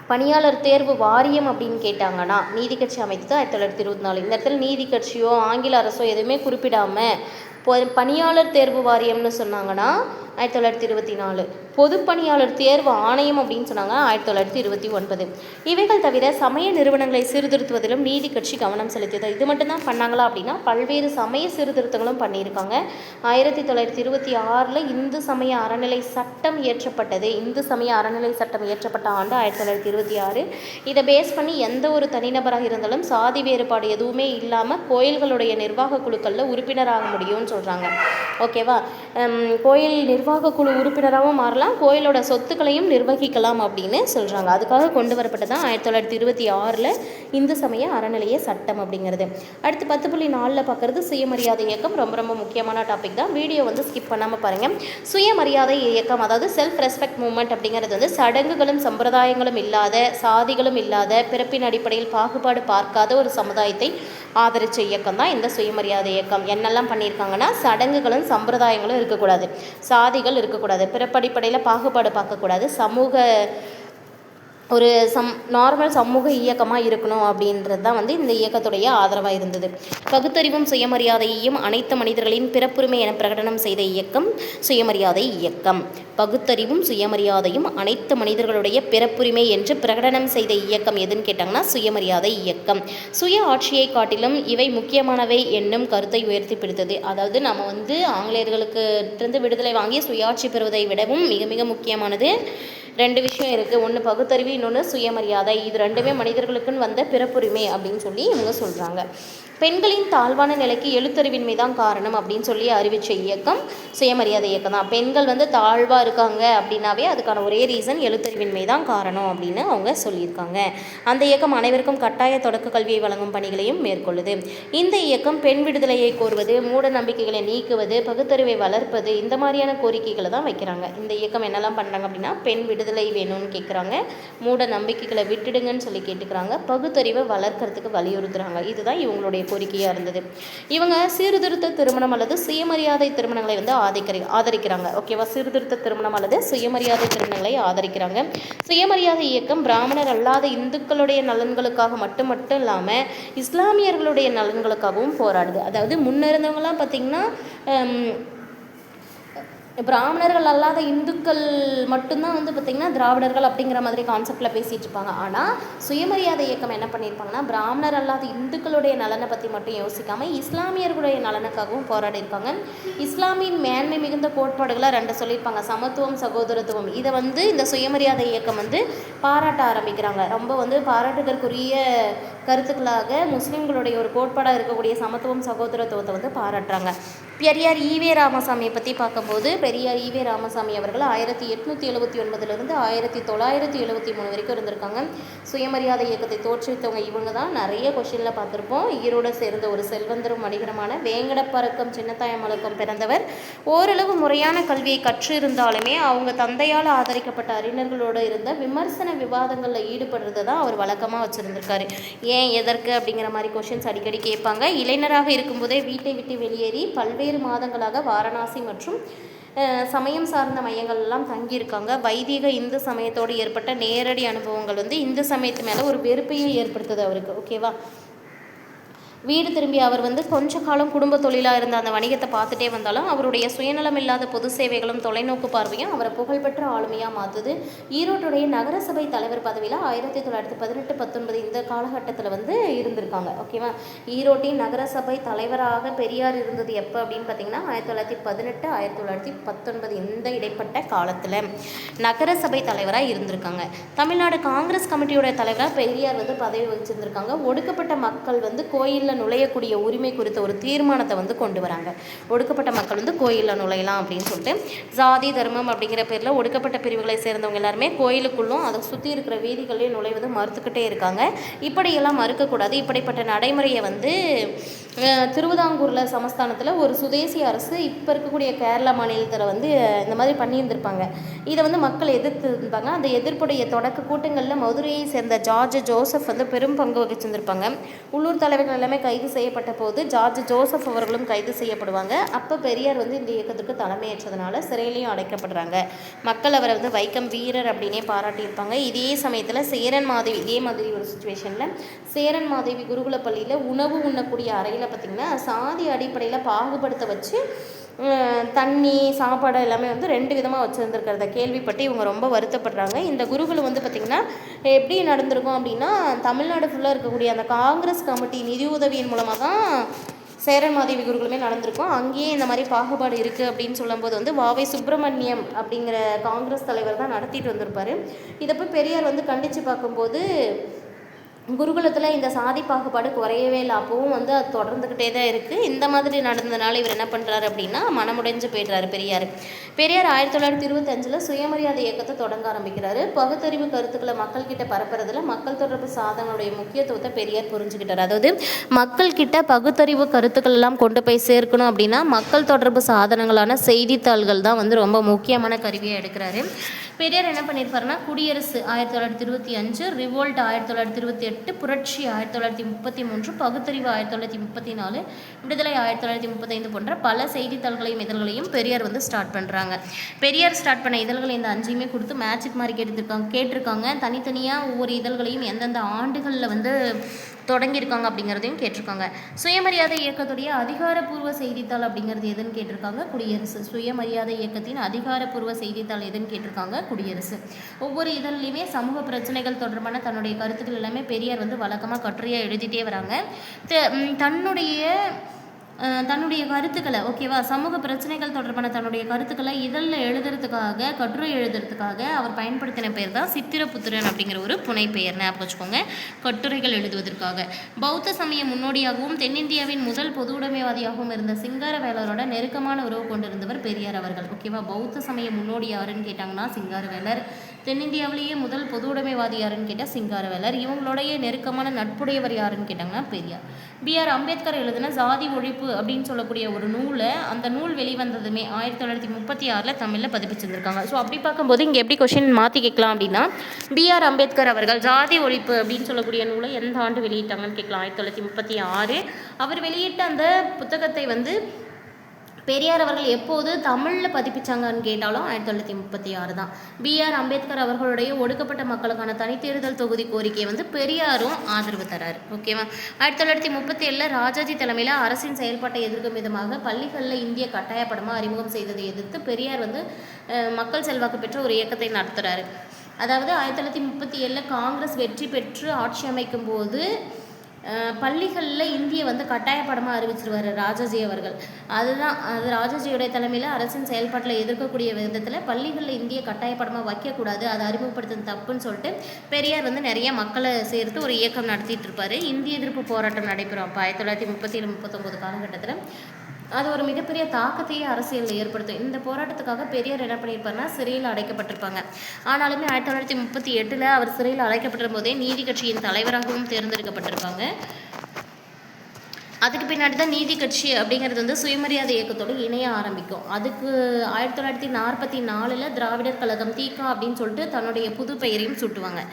பணியாளர் தேர்வு வாரியம் அப்படின்னு கேட்டாங்கன்னா நீதி கட்சி அமைத்தது 1924. இந்த இடத்துல நீதி கட்சியோ ஆங்கில அரசோ எதுவுமே குறிப்பிடாமல் பணியாளர் தேர்வு வாரியம்னு சொன்னாங்கன்னா 1924. பொது பணியாளர் தேர்வு ஆணையம் அப்படின்னு சொன்னாங்க 1929. இவைகள் தவிர சமய நிறுவனங்களை சீர்திருத்துவதிலும் நீதி கட்சி கவனம் செலுத்தியது. இது மட்டும்தான் பண்ணாங்களா அப்படின்னா பல்வேறு சமய சீர்திருத்தங்களும் பண்ணியிருக்காங்க. 1926 இந்து சமய அறநிலை சட்டம் இயற்றப்பட்டது. இந்து சமய அறநிலை சட்டம் இயற்றப்பட்ட ஆண்டு 1926. இதை பேஸ் பண்ணி எந்த ஒரு தனிநபராக இருந்தாலும் சாதி வேறுபாடு எதுவுமே இல்லாமல் கோயில்களுடைய நிர்வாக குழுக்களில் உறுப்பினராக முடியும்னு சொல்கிறாங்க. ஓகேவா, கோயில் நிர்வாக குழு உறுப்பினராகவும் மாறலாம், கோயிலோட சொத்துக்களையும் நிர்வகிக்கலாம் அப்படின்னு சொல்கிறாங்க. அதுக்காக கொண்டு வரப்பட்டதான் 1926 இந்து சமய அறநிலைய சட்டம் அப்படிங்கிறது. அடுத்து 10.4 பார்க்குறது சுயமரியாதை இயக்கம். ரொம்ப முக்கியமான டாபிக் தான். வீடியோ வந்து ஸ்கிப் பண்ணாமல் பாருங்கள். சுயமரியாதை இயக்கம் அதாவது செல்ஃப் ரெஸ்பெக்ட் மூவ்மெண்ட் அப்படிங்கிறது வந்து சடங்குகளும் சம்பிரதாயங்களும் இல்லாத, சாதிகளும் இல்லாத, பிறப்பின் அடிப்படையில் பாகுபாடு பார்க்காத ஒரு சமுதாயத்தை ஆதரித்த இயக்கம் தான் இந்த சுயமரியாதை இயக்கம். என்னெல்லாம் பண்ணியிருக்காங்கன்னா ஆனால் சடங்குகளும் சம்பிரதாயங்களும் இருக்கக்கூடாது, சாதிகள் இருக்கக்கூடாது, பிறப்படிப்படையில் பாகுபாடு பார்க்கக்கூடாது, ஒரு நார்மல் சமூக இயக்கமாக இருக்கணும் அப்படின்றது தான் வந்து இந்த இயக்கத்துடைய ஆதரவாக இருந்தது. பகுத்தறிவும் சுயமரியாதையையும் அனைத்து மனிதர்களின் பிறப்புரிமை என பிரகடனம் செய்த இயக்கம் சுயமரியாதை இயக்கம். பகுத்தறிவும் சுயமரியாதையும் அனைத்து மனிதர்களுடைய பிறப்புரிமை என்று பிரகடனம் செய்த இயக்கம் எதுன்னு கேட்டாங்கன்னா சுயமரியாதை இயக்கம். சுய ஆட்சியை காட்டிலும் இவை முக்கியமானவை என்னும் கருத்தை உயர்த்தி பிடித்தது. அதாவது நம்ம வந்து ஆங்கிலேயர்களுக்கு இருந்து விடுதலை வாங்கி சுயாட்சி பெறுவதை விடவும் மிக மிக முக்கியமானது 2 விஷயம் இருக்குது. ஒன்று பகுத்தறிவு, இன்னொன்று சுயமரியாதை. இது 2மே மனிதர்களுக்குன்னு வந்த பிறப்புரிமை அப்படின்னு சொல்லி இவங்க சொல்கிறாங்க. பெண்களின் தாழ்வான நிலைக்கு எழுத்தறிவின்மை தான் காரணம் அப்படின்னு சொல்லி அறிவித்த இயக்கம் சுயமரியாதை இயக்கம் தான். பெண்கள் வந்து தாழ்வாக இருக்காங்க அப்படின்னாவே அதுக்கான ஒரே ரீசன் எழுத்தறிவின்மை தான் காரணம் அப்படின்னு அவங்க சொல்லியிருக்காங்க. அந்த இயக்கம் அனைவருக்கும் கட்டாய தொடக்க கல்வியை வழங்கும் பணிகளையும் மேற்கொள்ளுது. இந்த இயக்கம் பெண் விடுதலையை கோருவது, மூட நம்பிக்கைகளை நீக்குவது, பகுத்தறிவை வளர்ப்பது, இந்த மாதிரியான கோரிக்கைகளை தான் வைக்கிறாங்க. இந்த இயக்கம் என்னெல்லாம் பண்ணுறாங்க அப்படின்னா பெண் விடுதலை வேணும்னு கேட்குறாங்க, மூட நம்பிக்கைகளை விட்டுடுங்கன்னு சொல்லி கேட்டுக்கிறாங்க, பகுத்தறிவை வளர்க்கறதுக்கு வலியுறுத்துகிறாங்க. இதுதான் இவங்களுடைய கோரிக்கையாக இருந்தது. இவங்க சீர்திருத்த திருமணம் அல்லது சுயமரியாதை திருமணங்களை வந்து ஆதரிக்கிறாங்க. ஓகேவா, சீர்திருத்த திருமணம் அல்லது சுயமரியாதை திருமணங்களை ஆதரிக்கிறாங்க. சுயமரியாதை இயக்கம் பிராமணர் அல்லாத இந்துக்களுடைய நலன்களுக்காக மட்டும் இல்லாமல் இஸ்லாமியர்களுடைய நலன்களுக்காகவும் போராடுது. அதாவது முன்னிருந்தவங்களாம் பார்த்திங்கன்னா பிராமணர்கள் அல்லாத இந்துக்கள் மட்டும்தான் வந்து பார்த்திங்கன்னா திராவிடர்கள் அப்படிங்கிற மாதிரி கான்செப்டில் பேசிகிட்டு இருப்பாங்க. ஆனால் சுயமரியாதை இயக்கம் என்ன பண்ணியிருப்பாங்கன்னா பிராமணர் அல்லாத இந்துக்களுடைய நலனை பற்றி மட்டும் யோசிக்காமல் இஸ்லாமியர்களுடைய நலனுக்காகவும் போராடியிருக்காங்க. இஸ்லாமியின் மேன்மை மிகுந்த கோட்பாடுகளாக 2 சொல்லியிருப்பாங்க, சமத்துவம், சகோதரத்துவம். இதை வந்து இந்த சுயமரியாதை இயக்கம் வந்து பாராட்ட ஆரம்பிக்கிறாங்க. ரொம்ப வந்து பாராட்டுதற்குரிய கருத்துக்களாக முஸ்லீம்களுடைய ஒரு கோட்பாடாக இருக்கக்கூடிய சமத்துவம், சகோதரத்துவத்தை வந்து பாராட்டுறாங்க. பெரியார் ஈவே ராமசாமியை பற்றி பார்க்கும்போது பெரியார் ஈவே ராமசாமி அவர்கள் 1879 1973 வரைக்கும் இருந்திருக்காங்க. சுயமரியாதை இயக்கத்தை தோற்றுவித்தவங்க இவங்க தான். நிறைய கொஷினில் பார்த்துருப்போம். ஈரோடு சேர்ந்த ஒரு செல்வந்தரும் வணிகரமான வேங்கடப்பறக்கம் சின்னத்தாயமலுக்கம் பிறந்தவர். ஓரளவு முறையான கல்வியை கற்று இருந்தாலுமே அவங்க தந்தையால் ஆதரிக்கப்பட்ட அறிஞர்களோடு இருந்த விமர்சன விவாதங்களில் ஈடுபடுறதை தான் அவர் வழக்கமாக வச்சுருந்துருக்காரு. ஏன், எதற்கு அப்படிங்கிற மாதிரி கொஷின்ஸ் அடிக்கடி கேட்பாங்க. இளைஞராக இருக்கும்போதே வீட்டை விட்டு வெளியேறி பல்வேறு மாதங்களாக வாரணாசி மற்றும் சமயம் சார்ந்த மையங்கள்லாம் தங்கியிருக்காங்க. வைதிக இந்து சமயத்தோடு ஏற்பட்ட நேரடி அனுபவங்கள் வந்து இந்து சமயத்து மேலே ஒரு வெறுப்பையே ஏற்படுத்துது அவருக்கு. ஓகேவா, வீடு திரும்பி அவர் வந்து கொஞ்ச காலம் குடும்ப தொழிலாக இருந்த அந்த வணிகத்தை பார்த்துட்டே வந்தாலும் அவருடைய சுயநலம் இல்லாத பொது சேவைகளும் தொலைநோக்கு பார்வையும் அவரை புகழ்பெற்ற ஆளுமையாக மாற்றுது. ஈரோட்டுடைய நகரசபை தலைவர் பதவியில் 1918-19 இந்த காலகட்டத்தில் வந்து இருந்திருக்காங்க. ஓகேவா, ஈரோட்டின் நகரசபை தலைவராக பெரியார் இருந்தது எப்போ அப்படின்னு பார்த்தீங்கன்னா 1918 1919 இந்த இடைப்பட்ட காலத்தில் நகரசபை தலைவராக இருந்திருக்காங்க. தமிழ்நாடு காங்கிரஸ் கமிட்டியோட தலைவராக பெரியார் வந்து பதவி வச்சுருந்துருக்காங்க. ஒடுக்கப்பட்ட மக்கள் வந்து கோயிலில் நுழையக்கூடிய உரிமை குறித்த ஒரு தீர்மானத்தை வந்து கொண்டு வராங்க. ஒடுக்கப்பட்ட மக்கள் வந்து கோயிலில் நுழையலாம் அப்படின்னு சொல்லிட்டு ஜாதி தர்மம் அப்படிங்கிற பேரில் ஒடுக்கப்பட்ட பிரிவுகளை சேர்ந்தவங்க எல்லாருமே கோயிலுக்குள்ளும் அதை சுற்றி இருக்கிற வீதிகளையும் நுழைவது மறுத்துக்கிட்டே இருக்காங்க. இப்படியெல்லாம் மறுக்கக்கூடாது. இப்படிப்பட்ட நடைமுறையை வந்து திருவிதாங்கூரில் சமஸ்தானத்தில் ஒரு சுதேசி அரசு இப்போ இருக்கக்கூடிய கேரளா மாநிலத்தில் வந்து இந்த மாதிரி பண்ணியிருந்திருப்பாங்க. இதை வந்து மக்கள் எதிர்த்து இருந்தாங்க. அந்த எதிர்ப்புடைய தொடக்க கூட்டங்களில் மதுரையை சேர்ந்த ஜார்ஜ் ஜோசப் வந்து பெரும் பங்கு வகிச்சிருந்திருப்பாங்க. உள்ளூர் தலைவர்கள் எல்லாமே கைது செய்யப்பட்ட போது ஜார்ஜ் ஜோசப் அவர்களும் கைது செய்யப்படுவாங்க. அப்போ பெரியார் வந்து இந்த இயக்கத்துக்கு தலைமையேற்றதுனால சிறையிலையும் அடைக்கப்படுறாங்க. மக்கள் அவரை வந்து வைக்கம் வீரர் அப்படின்னே பாராட்டியிருப்பாங்க. இதே சமயத்தில் சேரன் மாதேவி, இதே மாதிரி ஒரு சுச்சுவேஷனில் சேரன் மாதேவி குருகுல பள்ளியில் உணவு உண்ணக்கூடிய அறையில் பார்த்திங்கன்னா சாதி அடிப்படையில் பாகுபடுத்த வச்சு தண்ணி சாப்பாடு எல்லாமே வந்து 2 விதமாக வச்சுருந்துருக்கிறத கேள்விப்பட்டு இவங்க ரொம்ப வருத்தப்படுறாங்க. இந்த குருகுலம் வந்து பார்த்திங்கன்னா எப்படி நடந்திருக்கும் அப்படின்னா தமிழ்நாடு ஃபுல்லாக இருக்கக்கூடிய அந்த காங்கிரஸ் கமிட்டி நிதி உதவியின் மூலமாக தான் சேரன் மாதேவி குருகுலமே நடந்திருக்கும். அங்கேயே இந்த மாதிரி பாகுபாடு இருக்குது அப்படின்னு சொல்லும்போது வந்து வாவை சுப்பிரமணியம் அப்படிங்கிற காங்கிரஸ் தலைவர் தான் நடத்திட்டு வந்திருப்பார். இதை போய் பெரியார் வந்து கண்டித்து பார்க்கும்போது குருகுலத்தில் இந்த சாதி பாகுபாடு குறையவே இல்லை. அப்பவும் வந்து அது தொடர்ந்துக்கிட்டே தான் இருக்குது. இந்த மாதிரி நடந்ததுனால இவர் என்ன பண்ணுறாரு அப்படின்னா மனமுடைஞ்சு போய்ட்றாரு பெரியார். 1925 சுயமரியாதை இயக்கத்தை தொடங்க ஆரம்பிக்கிறாரு. பகுத்தறிவு கருத்துக்களை மக்கள்கிட்ட பரப்புறதுல மக்கள் தொடர்பு சாதனங்களுடைய முக்கியத்துவத்தை பெரியார் புரிஞ்சுக்கிட்டார். அதாவது மக்கள்கிட்ட பகுத்தறிவு கருத்துக்கள் எல்லாம் கொண்டு போய் சேர்க்கணும் அப்படின்னா மக்கள் தொடர்பு சாதனங்களான செய்தித்தாள்கள் தான் வந்து ரொம்ப முக்கியமான கருவியாக எடுக்கிறாரு. பெரியார் என்ன பண்ணியிருப்பாருன்னா குடியரசு 1925, ரிவோல்ட் 1928, புரட்சி 1933, பகுத்தறிவு 1934, விடுதலை 1935 போன்ற பல செய்தித்தாள்களையும் இதழ்களையும் பெரியார் வந்து ஸ்டார்ட் பண்ணுறாங்க. பெரியார் ஸ்டார்ட் பண்ண இதழ்கள் இந்த 5யுமே கொடுத்து மேட்சிக் மாதிரி கேட்டிருக்காங்க. தனித்தனியாக ஒவ்வொரு இதழ்களையும் எந்தெந்த ஆண்டுகளில் வந்து தொடங்கியிருக்காங்க அப்படிங்கிறதையும் கேட்டிருக்காங்க. சுயமரியாதை இயக்கத்துடைய அதிகாரப்பூர்வ செய்தித்தாள் அப்படிங்கிறது எதுன்னு கேட்டிருக்காங்க? குடியரசு. சுயமரியாதை இயக்கத்தின் அதிகாரப்பூர்வ செய்தித்தாள் எதுன்னு கேட்டிருக்காங்க? குடியரசு. ஒவ்வொரு இதழ்லையுமே சமூக பிரச்சனைகள் தொடர்பான தன்னுடைய கருத்துக்கள் எல்லாமே பெரியார் வந்து வழக்கமாக கட்டுரையாக எழுதிட்டே வராங்க. தன்னுடைய கருத்துக்களை ஓகேவா சமூக பிரச்சனைகள் தொடர்பான தன்னுடைய கருத்துக்களை இதழில் எழுதுறதுக்காக கட்டுரை எழுதுறதுக்காக அவர் பயன்படுத்தின பெயர் தான் சித்திரபுத்திரன் அப்படிங்கிற ஒரு புனை பெயர். ஞாபகம் வச்சுக்கோங்க. கட்டுரைகள் எழுதுவதற்காக பௌத்த சமய முன்னோடியாகவும் தென்னிந்தியாவின் முதல் பொது உடைமைவாதியாகவும் இருந்த சிங்காரவேலரோட நெருக்கமான உறவு கொண்டிருந்தவர் பெரியார் அவர்கள். ஓகேவா பௌத்த சமய முன்னோடி யாருன்னு கேட்டாங்கன்னா சிங்காரவேலர். தென்னிந்தியாவிலேயே முதல் பொது உடைமைவாதி யாருன்னு கேட்டால் சிங்காரவேலர். இவங்களுடைய நெருக்கமான நட்புடையவர் யாருன்னு கேட்டாங்கன்னா பெரியார். B.R. அம்பேத்கர் எழுதின ஜாதி ஒழிப்பு அப்படின்னு சொல்லக்கூடிய ஒரு நூலை அந்த நூல் வெளிவந்ததுமே 1936 தமிழில் பதிப்பிச்சிருந்திருக்காங்க. ஸோ அப்படி பார்க்கும்போது இங்கே எப்படி கொஷின் மாற்றி கேட்கலாம் அப்படின்னா B.R. அம்பேத்கர் அவர்கள் ஜாதி ஒழிப்பு அப்படின்னு சொல்லக்கூடிய நூலை எந்த ஆண்டு வெளியிட்டாங்கன்னு கேட்கலாம். 1936. அவர் வெளியிட்ட அந்த புத்தகத்தை வந்து பெரியார் அவர்கள் எப்போது தமிழில் பதிப்பிச்சாங்கன்னு கேட்டாலும் 1936 தான். B.R. அம்பேத்கர் அவர்களுடைய ஒடுக்கப்பட்ட மக்களுக்கான தனித்தேர்தல் தொகுதி கோரிக்கையை வந்து பெரியாரும் ஆதரவு தராரு. ஓகேவா 1937 ராஜாஜி தலைமையில் அரசின் செயல்பாட்டை எதிர்க்கும் விதமாக பள்ளிகளில் இந்திய கட்டாயப்படமாக அறிமுகம் செய்ததை எதிர்த்து பெரியார் வந்து மக்கள் செல்வாக்கு பெற்ற ஒரு இயக்கத்தை நடத்துகிறாரு. அதாவது 1937 காங்கிரஸ் வெற்றி பெற்று ஆட்சி அமைக்கும் போது பள்ளிகளில் இந்தியை வந்து கட்டாயப்படமாக அறிவிச்சிருவார் ராஜாஜி அவர்கள். அது ராஜாஜியோடைய தலைமையில் அரசின் செயல்பாட்டில் எதிர்க்கக்கூடிய விதத்தில் பள்ளிகளில் இந்தியை கட்டாயப்படமாக வைக்கக்கூடாது, அதை அறிமுகப்படுத்துறது தப்புன்னு சொல்லிட்டு பெரியார் வந்து நிறைய மக்களை சேர்த்து ஒரு இயக்கம் நடத்திட்டு இருப்பார். இந்திய எதிர்ப்பு போராட்டம் நடைபெறும். அப்போ 1937-39 காலகட்டத்தில் அது ஒரு மிகப்பெரிய தாக்கத்தையே அரசியலில் ஏற்படுத்தும். இந்த போராட்டத்துக்காக பெரியார் என்ன பண்ணியிருப்பாருன்னா சிறையில் அடைக்கப்பட்டிருப்பாங்க. ஆனாலுமே 1938 அவர் சிறையில் அடைக்கப்பட்டிருக்கும் போதே நீதி கட்சியின் தலைவராகவும் தேர்ந்தெடுக்கப்பட்டிருப்பாங்க. அதுக்கு பின்னாடி தான் நீதி கட்சி அப்படிங்கிறது வந்து சுயமரியாதை இயக்கத்தோடு இணைய ஆரம்பிக்கும். அதுக்கு 1944 திராவிடர் கழகம் தீகா அப்படின்னு சொல்லிட்டு தன்னுடைய புது பெயரையும் சுட்டுவாங்க.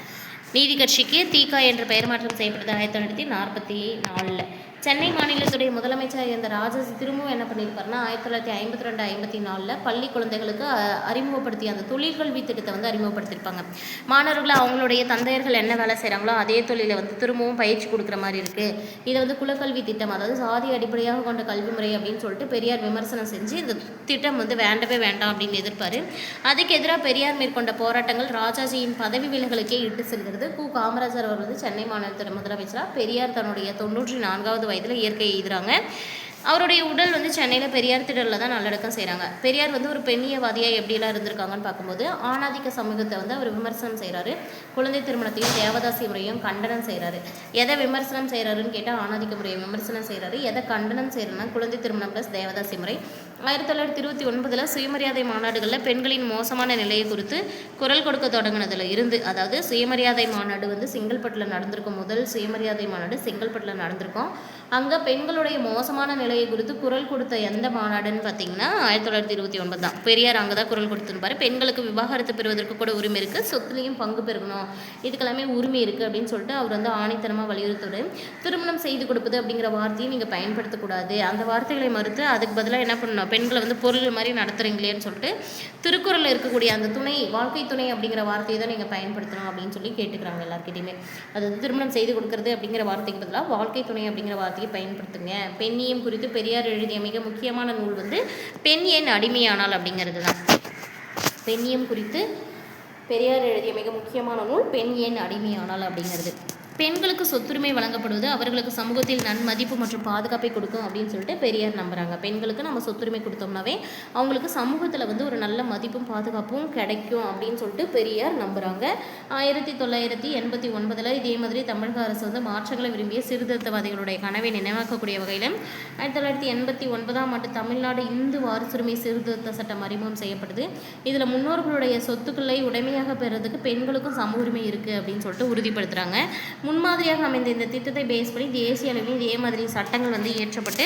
நீதி கட்சிக்கு தீகா என்ற பெயர் மாற்றம் செய்யப்பட்டது 1944. சென்னை மாநிலத்துடைய முதலமைச்சர் இருந்த ராஜாஜி திரும்பவும் என்ன பண்ணியிருப்பாருன்னா 1952-54 பள்ளி குழந்தைகளுக்கு அறிமுகப்படுத்திய அந்த தொழில்கல்வி திட்டத்தை வந்து அறிமுகப்படுத்தியிருப்பாங்க. மாணவர்களை அவங்களுடைய தந்தையர்கள் என்ன வேலை செய்கிறாங்களோ அதே தொழிலை வந்து திரும்பவும் பயிற்சி கொடுக்குற மாதிரி இருக்குது. இதை வந்து குலக்கல்வி திட்டம், அதாவது சாதி அடிப்படையாக கொண்ட கல்வி முறை அப்படின்னு சொல்லிட்டு பெரியார் விமர்சனம் செஞ்சு இந்த திட்டம் வந்து வேண்டவே வேண்டாம் அப்படின்னு எதிர்ப்பார். அதுக்கு எதிராக பெரியார் மேற்கொண்ட போராட்டங்கள் ராஜாஜியின் பதவி விலகலுக்கே இட்டு செல்கிறது. காமராஜர் அவர் வந்து சென்னை மாநிலத்தோட முதலமைச்சராக பெரியார் தன்னுடைய 94வது வயதில் இயற்கை எழுதுறாங்க. அவருடைய உடல் வந்து சென்னையில் பெரியார் திடலில் தான் நல்லடக்கம் செய்கிறாங்க. பெரியார் வந்து ஒரு பெண்ணியவாதியாக எப்படிலாம் இருந்திருக்காங்கன்னு பார்க்கும்போது ஆணாதிக்க சமூகத்தை வந்து அவர் விமர்சனம் செய்கிறாரு. குழந்தை திருமணத்தையும் தேவதாசி முறையும் கண்டனம் செய்கிறாரு. எதை விமர்சனம் செய்கிறாருன்னு கேட்டால் ஆணாதிக்க முறையை விமர்சனம் செய்கிறாரு. எதை கண்டனம் செய்கிறாருன்னா குழந்தை திருமணம் ப்ளஸ் தேவதாசி முறை. 1929 சுயமரியாதை மாநாடுகளில் பெண்களின் மோசமான நிலையை குறித்து குரல் கொடுக்க தொடங்கினதில் இருந்து, அதாவது சுயமரியாதை மாநாடு வந்து செங்கல்பட்டில் நடந்திருக்கும். முதல் சுயமரியாதை மாநாடு செங்கல்பட்டில் நடந்திருக்கும். அங்கே பெண்களுடைய மோசமான நிலையை குறித்து குரல் கொடுத்த எந்த மாநாடுன்னு பார்த்தீங்கன்னா 1929 தான். பெரியார் அங்கே தான் குரல் கொடுத்துருப்பாரு. பெண்களுக்கு விவாகரத்து பெறுவதற்கு கூட உரிமை இருக்குது, சொத்துலேயும் பங்கு பெருகணும், இதுக்கெல்லாமே உரிமை இருக்குது அப்படின்னு சொல்லிட்டு அவர் வந்து ஆணித்தனமாக வலியுறுத்துவார். திருமணம் செய்து கொடுப்பது அப்படிங்கிற வார்த்தையை நீங்கள் பயன்படுத்தக்கூடாது, அந்த வார்த்தைகளை மறுத்து அதுக்கு பதிலாக என்ன பண்ணணும், பெண்களை வந்து பொருள் மாதிரி நடத்துகிறீங்களேன்னு சொல்லிட்டு திருக்குறளில் இருக்கக்கூடிய அந்த துணை, வாழ்க்கை துணை அப்படிங்கிற வார்த்தையை தான் நீங்கள் பயன்படுத்தணும் அப்படின்னு சொல்லி கேட்டுக்கிறாங்க எல்லாருக்கிட்டையுமே. அதாவது திருமணம் செய்து கொடுக்கறது அப்படிங்கிற வார்த்தைக்கு பதிலாக வாழ்க்கை துணை அப்படிங்கிற வார்த்தையை பயன்படுத்துங்க. பெண்ணியம் குறித்து பெரியார் எழுதிய மிக முக்கியமான நூல் வந்து பெண் ஏன் அடிமையானால் அப்படிங்கிறது தான். பெண்ணியம் குறித்து பெரியார் எழுதிய மிக முக்கியமான நூல் பெண் ஏன் அடிமையானால் அப்படிங்கிறது. பெண்களுக்கு சொத்துரிமை வழங்கப்படுவது அவர்களுக்கு சமூகத்தில் நன்மதிப்பு மற்றும் பாதுகாப்பை கொடுக்கும் அப்படின்னு சொல்லிட்டு பெரியார் நம்புகிறாங்க. பெண்களுக்கு நம்ம சொத்துரிமை கொடுத்தோம்னாவே அவங்களுக்கு சமூகத்தில் வந்து ஒரு நல்ல மதிப்பும் பாதுகாப்பும் கிடைக்கும் அப்படின்னு சொல்லிட்டு பெரியார் நம்புகிறாங்க. 1989 இதே மாதிரி தமிழக அரசு வந்து மாற்றங்களை விரும்பிய சீர்திருத்தவாதிகளுடைய கனவை நினைவாக்கக்கூடிய வகையில் 1989 ஆண்டு தமிழ்நாடு இந்து வாரிசுரிமை சீர்திருத்த சட்டம் அறிமுகம் செய்யப்படுது. இதில் முன்னோர்களுடைய சொத்துக்களை உடைமையாக பெறுறதுக்கு பெண்களுக்கும் சம உரிமை இருக்குது அப்படின்னு சொல்லிட்டு உறுதிப்படுத்துகிறாங்க. முன்மாதிரியாக அமைந்த இந்த திட்டத்தை பேஸ் பண்ணி தேசிய அளவில் இதே மாதிரி சட்டங்கள் வந்து இயற்றப்பட்டு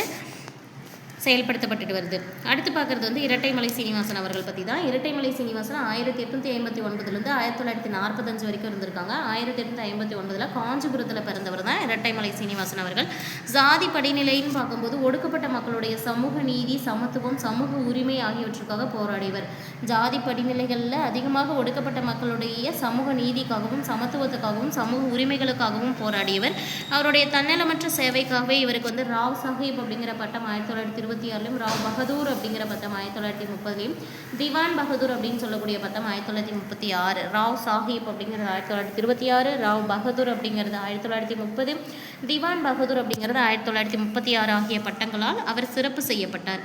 செயல்படுத்தப்பட்டு வருது. அடுத்து பார்க்குறது வந்து இரட்டைமலை சீனிவாசன் அவர்கள் பற்றி தான். இரட்டைமலை சீனிவாசன் 1859 1945 வரைக்கும் இருந்திருக்காங்க. 1859 காஞ்சிபுரத்தில் பிறந்தவர் தான் இரட்டைமலை சீனிவாசன் அவர்கள். ஜாதி படிநிலைன்னு பார்க்கும்போது ஒடுக்கப்பட்ட மக்களுடைய சமூக நீதி, சமத்துவம், சமூக உரிமை ஆகியவற்றுக்காக போராடியவர். ஜாதி படிநிலைகளில் அதிகமாக ஒடுக்கப்பட்ட மக்களுடைய சமூக நீதிக்காகவும் சமத்துவத்துக்காகவும் சமூக உரிமைகளுக்காகவும் போராடியவர். அவருடைய தன்னலமற்ற சேவைக்காகவே இவருக்கு வந்து ராவ் சாஹிப் அப்படிங்கிற பட்டம் 1926 ராவ் பகதூர் அப்படிங்கிற பட்டம் 1930 திவான் பகதூர் அப்படின்னு சொல்லக்கூடிய பட்டம் 1936. ராவ் சாஹிப் அப்படிங்கிறது 1926, ராவ் பகதூர் அப்படிங்கிறது 1930, திவான் பகதூர் அப்படிங்கிறது 1936 ஆகிய பட்டங்களால் அவர் சிறப்பு செய்யப்பட்டார்.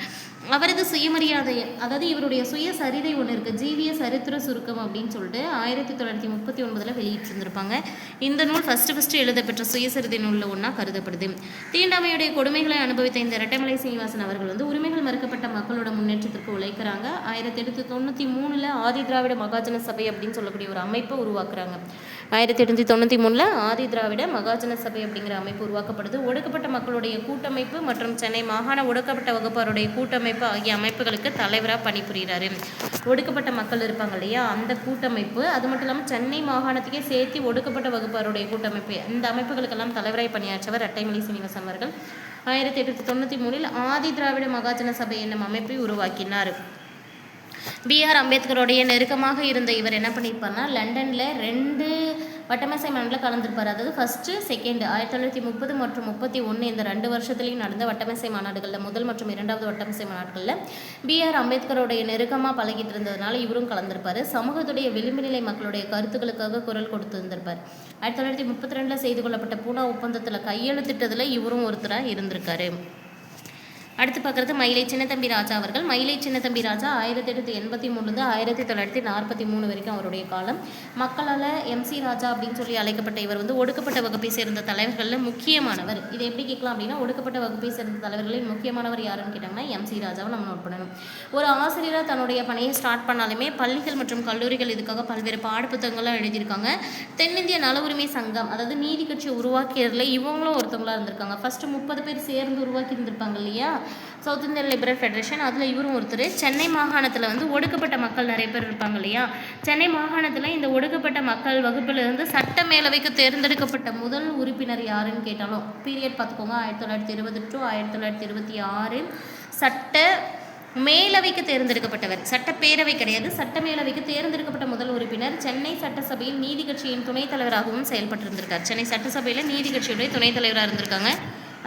அவரது சுயமரியாதை, அதாவது இவருடைய சுயசரிதை ஒன்று இருக்குது, ஜீவிய சரித்திர சுருக்கம் அப்படின்னு சொல்லிட்டு 1939 வெளியிட்டிருந்திருப்பாங்க. இந்த நூல் ஃபஸ்ட்டு எழுதப்பெற்ற சுயசரிதை நூலில் ஒன்றா கருதப்படுது. தீண்டாமையுடைய கொடுமைகளை அனுபவித்த இந்த இரட்டைமலை சீனிவாசன் அவர்கள் வந்து உரிமைகள் மறுக்கப்பட்ட மக்களோட முன்னேற்றத்திற்கு உழைக்கிறாங்க. 1893 ஆதி திராவிட மகாஜன சபை அப்படின்னு சொல்லக்கூடிய ஒரு அமைப்பை உருவாக்குறாங்க. 1893 ஆதி திராவிட மகாஜன சபை அப்படிங்கிற அமைப்பு உருவாக்கப்படுது. ஒடுக்கப்பட்ட மக்களுடைய கூட்டமைப்பு மற்றும் சென்னை மாகாண ஒடுக்கப்பட்ட வகுப்பாருடைய கூட்டமைப்பு ஆகிய அமைப்புகளுக்கு தலைவராக பணிபுரிகிறாரு. ஒடுக்கப்பட்ட மக்கள் இருப்பாங்க இல்லையா, அந்த கூட்டமைப்பு, அது மட்டும் இல்லாமல் சென்னை மாகாணத்துக்கே சேர்த்து ஒடுக்கப்பட்ட வகுப்பாருடைய கூட்டமைப்பு, இந்த அமைப்புகளுக்கெல்லாம் தலைவராய் பணியாற்றவர் இரட்டைமலை சீனிவாசன் அவர்கள். 1893 ஆதி திராவிட மகாஜன சபை என்னும் அமைப்பை உருவாக்கினார். B.R. அம்பேத்கருடைய நெருக்கமாக இருந்த இவர் என்ன பண்ணியிருப்பார்னா, லண்டனில் 2 வட்டமேசை மாநாட்டில் கலந்துருப்பார். அதாவது ஃபஸ்ட்டு செகண்ட் 1930 மற்றும் 31 இந்த 2 வருஷத்துலையும் நடந்த வட்டமேசை மாநாடுகளில், முதல் மற்றும் 2வது வட்டமேசை மாநாடுகளில் B.R. அம்பேத்கருடைய நெருக்கமாக பழகிட்டு இருந்ததுனால இவரும் கலந்திருப்பார். சமூகத்துடைய விளிம்புநிலை மக்களுடைய கருத்துக்களுக்காக குரல் கொடுத்துருந்திருப்பார். 1932 செய்து கொள்ளப்பட்ட பூனா ஒப்பந்தத்தில் கையெழுத்திட்டதில் இவரும் ஒருத்தராக இருந்திருக்காரு. அடுத்து பார்க்குறது மயிலை சின்னத்தம்பி ராஜா அவர்கள். மயிலை சின்னத்தம்பி ராஜா 1883 1943 வரைக்கும் அவருடைய காலம். மக்களால் MC ராஜா அப்படின்னு சொல்லி அழைக்கப்பட்ட இவர் வந்து ஒடுக்கப்பட்ட வகுப்பை சேர்ந்த தலைவர்களில் முக்கியமானவர். இதை எப்படி கேட்கலாம் அப்படின்னா, ஒடுக்கப்பட்ட வகுப்பை சேர்ந்த தலைவர்களில் முக்கியமானவர் யாருன்னு கேட்டாங்கன்னா MC ராஜாவை நம்ம நோட் பண்ணணும். ஒரு ஆசிரியராக தன்னுடைய பணியை ஸ்டார்ட் பண்ணாலுமே பள்ளிகள் மற்றும் கல்லூரிகள் இதுக்காக பல்வேறு பாடப்புத்தகங்கள்லாம் எழுதியிருக்காங்க. தென்னிந்திய நல உரிமை சங்கம், அதாவது நீதி கட்சி உருவாக்கியதில் இவங்களும் ஒருத்தவங்களாக இருந்திருக்காங்க. ஃபஸ்ட்டு 30 பேர் சேர்ந்து உருவாக்கி இருந்திருப்பாங்க இல்லையா, சவுத் இந்தியன் லிபரல் ஃபெடரேஷன், அதில் இவரும் ஒருத்தர். சென்னை மாகாணத்தில் வந்து ஒடுக்கப்பட்ட மக்கள் நிறைய பேர் இருப்பாங்க இல்லையா, சென்னை மாகாணத்தில் இந்த ஒடுக்கப்பட்ட மக்கள் வகுப்பிலிருந்து சட்ட மேலவைக்கு தேர்ந்தெடுக்கப்பட்ட முதல் உறுப்பினர் யாருன்னு கேட்டாலும் பீரியட் பார்த்துக்கோங்க, 1920 to 1926 சட்ட மேலவைக்கு தேர்ந்தெடுக்கப்பட்டவர். சட்டப்பேரவை கிடையாது, சட்ட மேலவைக்கு தேர்ந்தெடுக்கப்பட்ட முதல் உறுப்பினர். சென்னை சட்டசபையில் நீதி கட்சியின் துணைத் தலைவராகவும் செயல்பட்டிருந்திருக்கார். சென்னை சட்டசபையில் நீதி கட்சியுடைய துணைத் தலைவராக இருந்திருக்காங்க.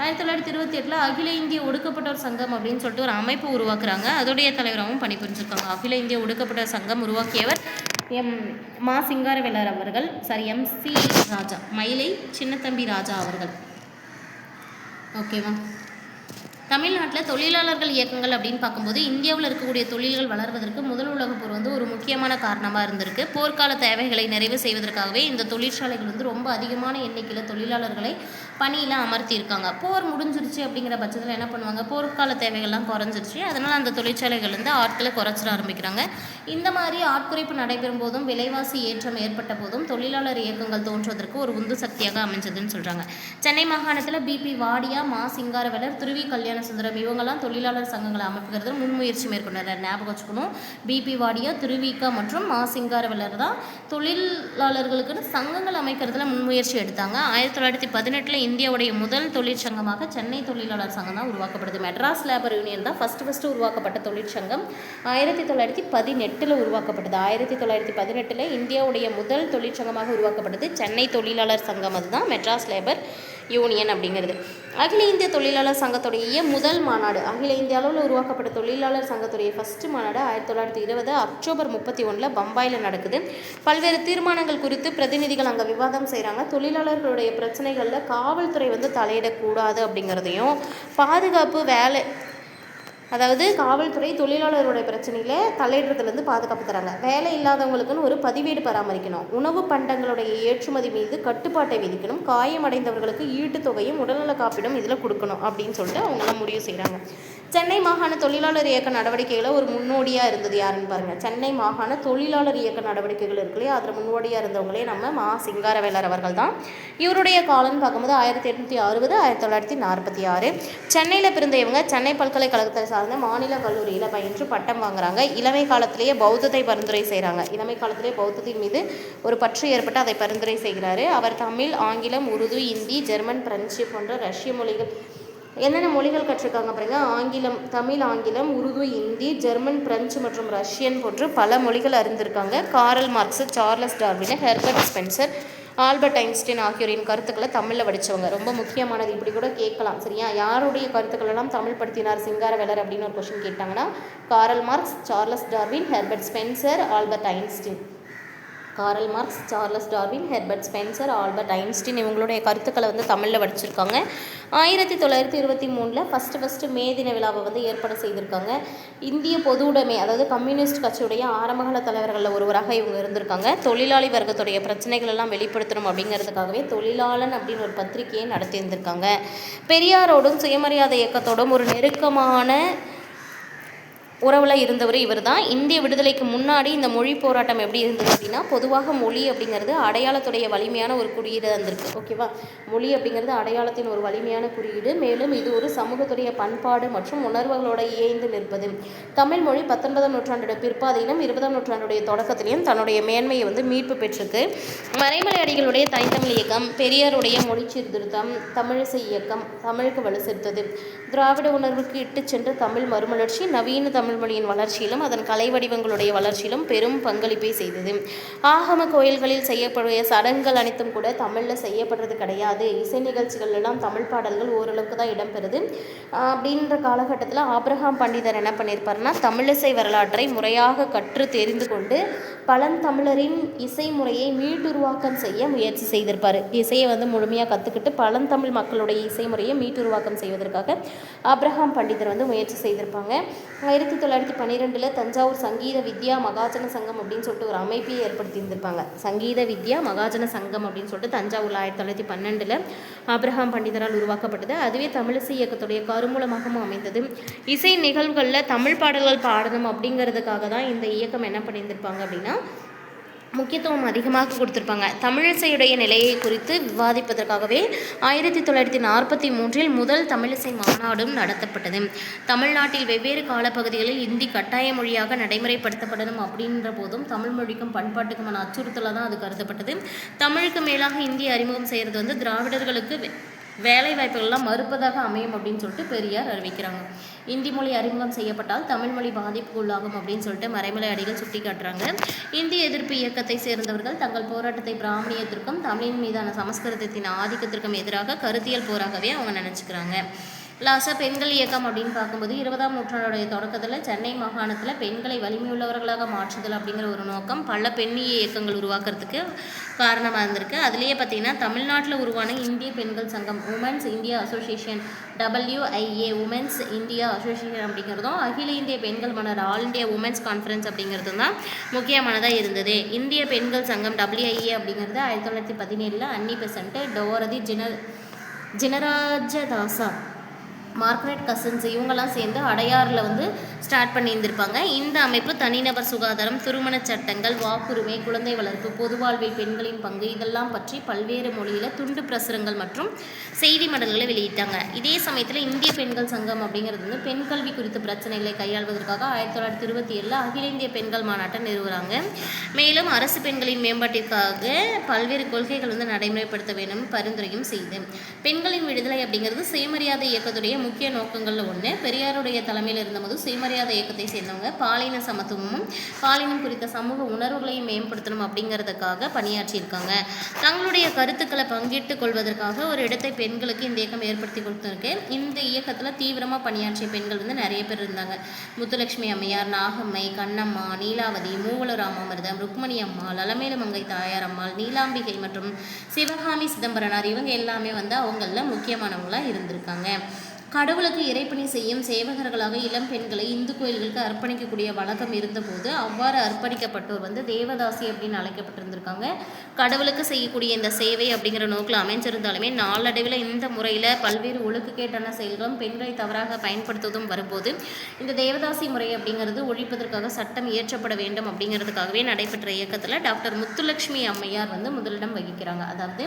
1928 அகில இந்திய ஒடுக்கப்பட்டோர் சங்கம் அப்படின்னு சொல்லிட்டு ஒரு அமைப்பு உருவாக்குறாங்க. அதோடைய தலைவராகவும் பணிபுரிஞ்சிருக்காங்க. அகில இந்திய ஒடுக்கப்பட்டோர் சங்கம் உருவாக்கியவர் மா சிங்காரவேலர் அவர்கள், MC ராஜா, மயிலை சின்னத்தம்பி ராஜா அவர்கள். ஓகேவா. தமிழ்நாட்டில் தொழிலாளர்கள் இயக்கங்கள் அப்படின்னு பார்க்கும்போது இந்தியாவில் இருக்கக்கூடிய தொழில்கள் வளர்வதற்கு முதல் உலகப் போர் வந்து ஒரு முக்கியமான காரணமாக இருந்திருக்கு. போர்க்கால தேவைகளை நிறைவு செய்வதற்காகவே இந்த தொழிற்சாலைகள் வந்து ரொம்ப அதிகமான எண்ணிக்கையில் தொழிலாளர்களை பணியில் அமர்த்தியிருக்காங்க. போர் முடிஞ்சிருச்சு அப்படிங்கிற பட்சத்தில் என்ன பண்ணுவாங்க, போர்க்கால தேவைகள்லாம் குறைஞ்சிருச்சு, அதனால் அந்த தொழிற்சாலைகள் வந்து ஆட்களை குறைச்சிட ஆரம்பிக்கிறாங்க. இந்த மாதிரி ஆட்குறைப்பு நடைபெறும் போதும் விலைவாசி ஏற்றம் ஏற்பட்ட போதும் தொழிலாளர் இயக்கங்கள் தோன்றுவதற்கு ஒரு உந்து சக்தியாக அமைஞ்சதுன்னு சொல்கிறாங்க. சென்னை மாகாணத்தில் BP வாடியா, மா சிங்காரவேலர், துருவி கல்யாண சுந்தரம் இவங்கெல்லாம் தொழிலாளர் சங்கங்களை அமைப்புகிறது முன்முயற்சி மேற்கொண்டனர். ஞாபகம் வச்சுக்கணும், BP வாடியா, துருவிகா மற்றும் மா சிங்காரவேலர் தான் தொழிலாளர்களுக்குன்னு சங்கங்கள் அமைக்கிறதுல முன்முயற்சி எடுத்தாங்க. 1918 இந்தியாவுடைய முதல் தொழிற்சங்கமாக சென்னை தொழிலாளர் சங்கம் தான் உருவாக்கப்படுது. மெட்ராஸ் லேபர் யூனியன் தான் ஃபஸ்ட்டு உருவாக்கப்பட்ட தொழிற்சங்கம். 1918 உருவாக்கப்பட்டது. 1918 இந்தியாவுடைய முதல் தொழிற்சங்கமாக உருவாக்கப்பட்டது சென்னை தொழிலாளர் சங்கம். அதுதான் மெட்ராஸ் லேபர் யூனியன் அப்படிங்கிறது. அகில இந்திய தொழிலாளர் சங்கத்துடைய முதல் மாநாடு, அகில இந்திய அளவில் உருவாக்கப்பட்ட தொழிலாளர் சங்கத்துடைய ஃபஸ்ட்டு மாநாடு 1920 அக்டோபர் 31 பம்பாயில் நடக்குது. பல்வேறு தீர்மானங்கள் குறித்து பிரதிநிதிகள் அங்கே விவாதம் செய்கிறாங்க. தொழிலாளர்களுடைய பிரச்சனைகளில் காவல்துறை வந்து தலையிடக்கூடாது அப்படிங்கிறதையும், பாதுகாப்பு வேலை அதாவது காவல்துறை தொழிலாளருடைய பிரச்சனையில் தலையிடுறதுலேருந்து பாதுகாப்பு தராங்க. வேலை இல்லாதவங்களுக்குன்னு ஒரு பதிவேடு பராமரிக்கணும். உணவு பண்டங்களுடைய ஏற்றுமதி மீது கட்டுப்பாட்டை விதிக்கணும். காயமடைந்தவர்களுக்கு ஈட்டுத்தொகையும் உடல்நல காப்பீடும் இதில் கொடுக்கணும் அப்படின்னு சொல்லிட்டு அவங்களாம் முடிவு செய்கிறாங்க. சென்னை மாகாண தொழிலாளர் இயக்க நடவடிக்கைகளை ஒரு முன்னோடியாக இருந்தது யாருன்னு பாருங்கள். சென்னை மாகாண தொழிலாளர் இயக்க நடவடிக்கைகள் இருக்கு இல்லையா, அதில் முன்னோடியாக இருந்தவங்களே நம்ம மா சிங்காரவேலர் அவர்கள் தான். இவருடைய காலம்னு பார்க்கும்போது 1860 1946. சென்னையில் பிறந்த இவங்க சென்னை பல்கலைக்கழகத்தை சார்ந்த மாநில கல்லூரியில் பயின்று பட்டம் வாங்குறாங்க. இளமை காலத்திலேயே பௌத்தத்தை பரிந்துரை செய்கிறாங்க. இளமை காலத்திலேயே பௌத்தத்தின் மீது ஒரு பற்று ஏற்பட்டு அதை பரிந்துரை செய்கிறாரு. அவர் தமிழ், ஆங்கிலம், உருது, இந்தி, ஜெர்மன், பிரெஞ்சு போன்ற ரஷ்ய மொழிகள் என்னென்ன மொழிகள் கற்றுருக்காங்க பாருங்க. ஆங்கிலம், தமிழ், ஆங்கிலம், உருது, இந்தி, ஜெர்மன், பிரெஞ்சு மற்றும் ரஷ்யன் போன்று பல மொழிகள் அறிந்திருக்காங்க. Karl Marx, Charles Darwin, Herbert Spencer, Albert Einstein ஆகியோரின் கருத்துக்களை தமிழில் படித்தவங்க. ரொம்ப முக்கியமானது, இப்படி கூட கேட்கலாம் சரியா. யாருடைய கருத்துக்கள் எல்லாம் தமிழ் படுத்தினார் சிங்காரவேலர் அப்படின்னு ஒரு கொஸ்டின் கேட்டாங்கன்னா, காரல் Marx, Charles Darwin, Herbert Spencer, Albert Einstein. காரல் Marx, Charles Darwin, Herbert Spencer, Albert Einstein இவங்களுடைய கருத்துக்களை தமிழில் படிச்சிருக்காங்க. 1923 ஃபஸ்ட்டு மே தின விழாவை ஏற்பாடு செய்திருக்காங்க. இந்திய பொது உடைமை அதாவது கம்யூனிஸ்ட் கட்சியுடைய ஆரம்பகால தலைவர்களில் ஒருவராக இவங்க இருந்திருக்காங்க. தொழிலாளி வர்க்கத்துடைய பிரச்சனைகள் எல்லாம் வெளிப்படுத்தணும் அப்படிங்கிறதுக்காகவே தொழிலாளன் அப்படின்னு ஒரு பத்திரிகையை நடத்தியிருந்திருக்காங்க. பெரியாரோடும் சுயமரியாதை இயக்கத்தோடும் ஒரு நெருக்கமான உறவில் இருந்தவர் இவர் தான். இந்திய விடுதலைக்கு முன்னாடி இந்த மொழி போராட்டம் எப்படி இருந்தது அப்படின்னா, பொதுவாக மொழி அப்படிங்கிறது அடையாளத்துடைய வலிமையான ஒரு குறியீடு இருந்திருக்கு. ஓகேவா, மொழி அப்படிங்கிறது அடையாளத்தின் ஒரு வலிமையான குறியீடு. மேலும் இது ஒரு சமூகத்துடைய பண்பாடு மற்றும் உணர்வுகளோட இயைந்து நிற்பது. தமிழ் மொழி 19ஆம் நூற்றாண்டுடைய பிற்பாதையிலும் 20ஆம் நூற்றாண்டுடைய தொடக்கத்திலையும் தன்னுடைய மேன்மையை மீட்பு பெற்றிருக்கு. மறைமலை அடிகளுடைய தனித்தமிழ் இயக்கம், பெரியாருடைய மொழி சீர்திருத்தம், தமிழிசை இயக்கம் தமிழுக்கு வலு சேர்த்தது. திராவிட உணர்வுக்கு இட்டு சென்ற தமிழ் மறுமலர்ச்சி நவீன தமிழ் மொழியின் வளர்ச்சியிலும் அதன் கலை வடிவங்களுடைய வளர்ச்சியிலும் பெரும் பங்களிப்பை செய்தது. ஆகம கோயில்களில் செய்யக்கூடிய சடங்குகள் அனைத்தும் கூட தமிழில் செய்யப்படுறது கிடையாது. இசை நிகழ்ச்சிகள் எல்லாம் தமிழ் பாடல்கள் ஓரளவுக்கு தான் இடம்பெறுது. அப்படின்ற காலகட்டத்தில் ஆபிரகாம் பண்டிதர் என்ன பண்ணியிருப்பாருன்னா, தமிழிசை வரலாற்றை முறையாக கற்று தெரிந்து கொண்டு பழந்தமிழரின் இசை முறையை மீட்டுருவாக்கம் செய்ய முயற்சி செய்திருப்பார். இசையை முழுமையாக கற்றுக்கிட்டு பழந்தமிழ் மக்களுடைய இசை முறையை மீட்டுருவாக்கம் செய்வதற்காக ஆபிரகாம் பண்டிதர் முயற்சி செய்திருப்பாங்க. 1912 தஞ்சாவூர் சங்கீத வித்யா மகாஜன சங்கம் அப்படின்னு சொல்லிட்டு ஒரு அமைப்பை ஏற்படுத்தியிருந்திருப்பாங்க. சங்கீத வித்யா மகாஜன சங்கம் அப்படின்னு சொல்லிட்டு தஞ்சாவூரில் 1912 ஆபிரகாம் பண்டிதரால் உருவாக்கப்பட்டது. அதுவே தமிழிசை இயக்கத்துடைய கருமூலமாகவும் அமைந்தது. இசை நிகழ்வுகளில் தமிழ் பாடல்கள் பாடணும் அப்படிங்கிறதுக்காக தான் இந்த இயக்கம் என்ன பண்ணியிருந்திருப்பாங்க அப்படின்னா முக்கியத்துவம் அதிகமாக கொடுத்துருப்பாங்க. தமிழிசையுடைய நிலையை குறித்து விவாதிப்பதற்காகவே 1943 முதல் தமிழிசை மாநாடும் நடத்தப்பட்டது. தமிழ்நாட்டில் வெவ்வேறு காலப்பகுதிகளில் இந்தி கட்டாய மொழியாக நடைமுறைப்படுத்தப்படணும் அப்படின்ற போதும் தமிழ் மொழிக்கும் பண்பாட்டுக்குமான அச்சுறுத்தலாக தான் அது கருதப்பட்டது. தமிழுக்கு மேலாக இந்தி அறிமுகம் செய்கிறது திராவிடர்களுக்கு வேலை வாய்ப்புகள்லாம் மறுப்பதாக அமையும் அப்படின்னு சொல்லிட்டு பெரியார் அறிவிக்கிறாங்க. இந்தி மொழி அறிமுகம் செய்யப்பட்டால் தமிழ் மொழி பாதிப்புக்கு உள்ளாகும் அப்படின்னு சொல்லிட்டு மறைமலை அடிகள் சுட்டி காட்டுறாங்க. இந்திய எதிர்ப்பு இயக்கத்தை சேர்ந்தவர்கள் தங்கள் போராட்டத்தை பிராமணியத்திற்கும் தமிழின் மீதான சமஸ்கிருதத்தின் ஆதிக்கத்திற்கும் எதிராக கருத்தியல் போராகவே அவங்க நினச்சிக்கிறாங்க. லாஸ்ட்டாக பெண்கள் இயக்கம் அப்படின்னு பார்க்கும்போது 20ஆம் நூற்றாண்டுடைய தொடக்கத்தில் சென்னை மாகாணத்தில் பெண்களை வலிமையுள்ளவர்களாக மாற்றுதல் அப்படிங்கிற ஒரு நோக்கம் பல பெண்ணிய இயக்கங்கள் உருவாக்குறதுக்கு காரணமாக இருந்திருக்கு. அதுலேயே பார்த்திங்கன்னா தமிழ்நாட்டில் உருவான இந்திய பெண்கள் சங்கம் women's India association WIA women's India association அப்படிங்கிறதும் அகில இந்திய பெண்கள் மன்னர் ஆல் இந்தியா உமன்ஸ் கான்ஃபரன்ஸ் அப்படிங்கிறதும் தான் முக்கியமானதாக இருந்தது. இந்திய பெண்கள் சங்கம் WIA அப்படிங்கிறது 1917 அன்னி பெசன்ட், டோரதி ஜினராஜதாசா, மார்க்ரெட் கசின்ஸ் இவங்கெல்லாம் சேர்ந்து அடையாறில் ஸ்டார்ட் பண்ணியிருந்திருப்பாங்க. இந்த அமைப்பு தனிநபர் சுகாதாரம், திருமண சட்டங்கள், வாக்குரிமை, குழந்தை வளர்ப்பு, பொது வாழ்வில் பெண்களின் பங்கு இதெல்லாம் பற்றி பல்வேறு மொழியில் துண்டு பிரசுரங்கள் மற்றும் செய்தி மடல்களை வெளியிட்டாங்க. இதே சமயத்தில் இந்திய பெண்கள் சங்கம் அப்படிங்கிறது பெண் கல்வி குறித்த பிரச்சனைகளை கையாள்வதற்காக 1927 அகில இந்திய பெண்கள் மாநாட்டை நிறுவுகிறாங்க. மேலும் அரசு பெண்களின் மேம்பாட்டிற்காக பல்வேறு கொள்கைகள் நடைமுறைப்படுத்த வேண்டும் பரிந்துரையும் செய்து. பெண்களின் விடுதலை அப்படிங்கிறது சுயமரியாதை இயக்கத்துடைய முக்கிய நோக்கங்களில் ஒன்று. பெரியாருடைய தலைமையில் இருந்தபோது சுயமரியாதை இயக்கத்தை சேர்ந்தவங்க பாலின சமத்துவமும் பாலினம் குறித்த சமூக உணர்வுகளையும் மேம்படுத்தணும் அப்படிங்கிறதுக்காக பணியாற்றியிருக்காங்க. தங்களுடைய கருத்துக்களை பங்கிட்டுக் கொள்வதற்காக ஒரு இடத்தை பெண்களுக்கு இந்த இயக்கம் ஏற்படுத்தி கொடுத்துருக்கு. இந்த இயக்கத்தில் தீவிரமாக பணியாற்றிய பெண்கள் நிறைய பேர் இருந்தாங்க. முத்துலட்சுமி அம்மையார், நாகம்மை, கண்ணம்மா, நீலாவதி, மூவலூர் ராமாமிர்தம், ருக்மணி அம்மாள், அலமேலு மங்கை தாயார் அம்மாள், நீலாம்பிகை மற்றும் சிவகாமி சிதம்பரனார் இவங்க எல்லாமே அவங்களில் முக்கியமானவங்களாக இருந்திருக்காங்க. கடவுளுக்கு இறைப்பணி செய்யும் சேவகர்களாக இளம் பெண்களை இந்து கோயில்களுக்கு அர்ப்பணிக்கக்கூடிய வழக்கம் இருந்தபோது அவ்வாறு அர்ப்பணிக்கப்பட்டோர் வந்து தேவதாசி அப்படின்னு அழைக்கப்பட்டிருந்திருக்காங்க. கடவுளுக்கு செய்யக்கூடிய இந்த சேவை அப்படிங்கிற நோக்கில் அமைஞ்சிருந்தாலுமே நாளடைவில் இந்த முறையில் பல்வேறு ஒழுக்கக்கேட்டான செயல்களும் பெண்களை தவறாக பயன்படுத்துவதும் வரும்போது இந்த தேவதாசி முறை அப்படிங்கிறது ஒழிப்பதற்காக சட்டம் இயற்றப்பட வேண்டும் அப்படிங்கிறதுக்காகவே நடைபெற்ற இயக்கத்தில் டாக்டர் முத்துலட்சுமி அம்மையார் வந்து முதலிடம் வகிக்கிறாங்க. அதாவது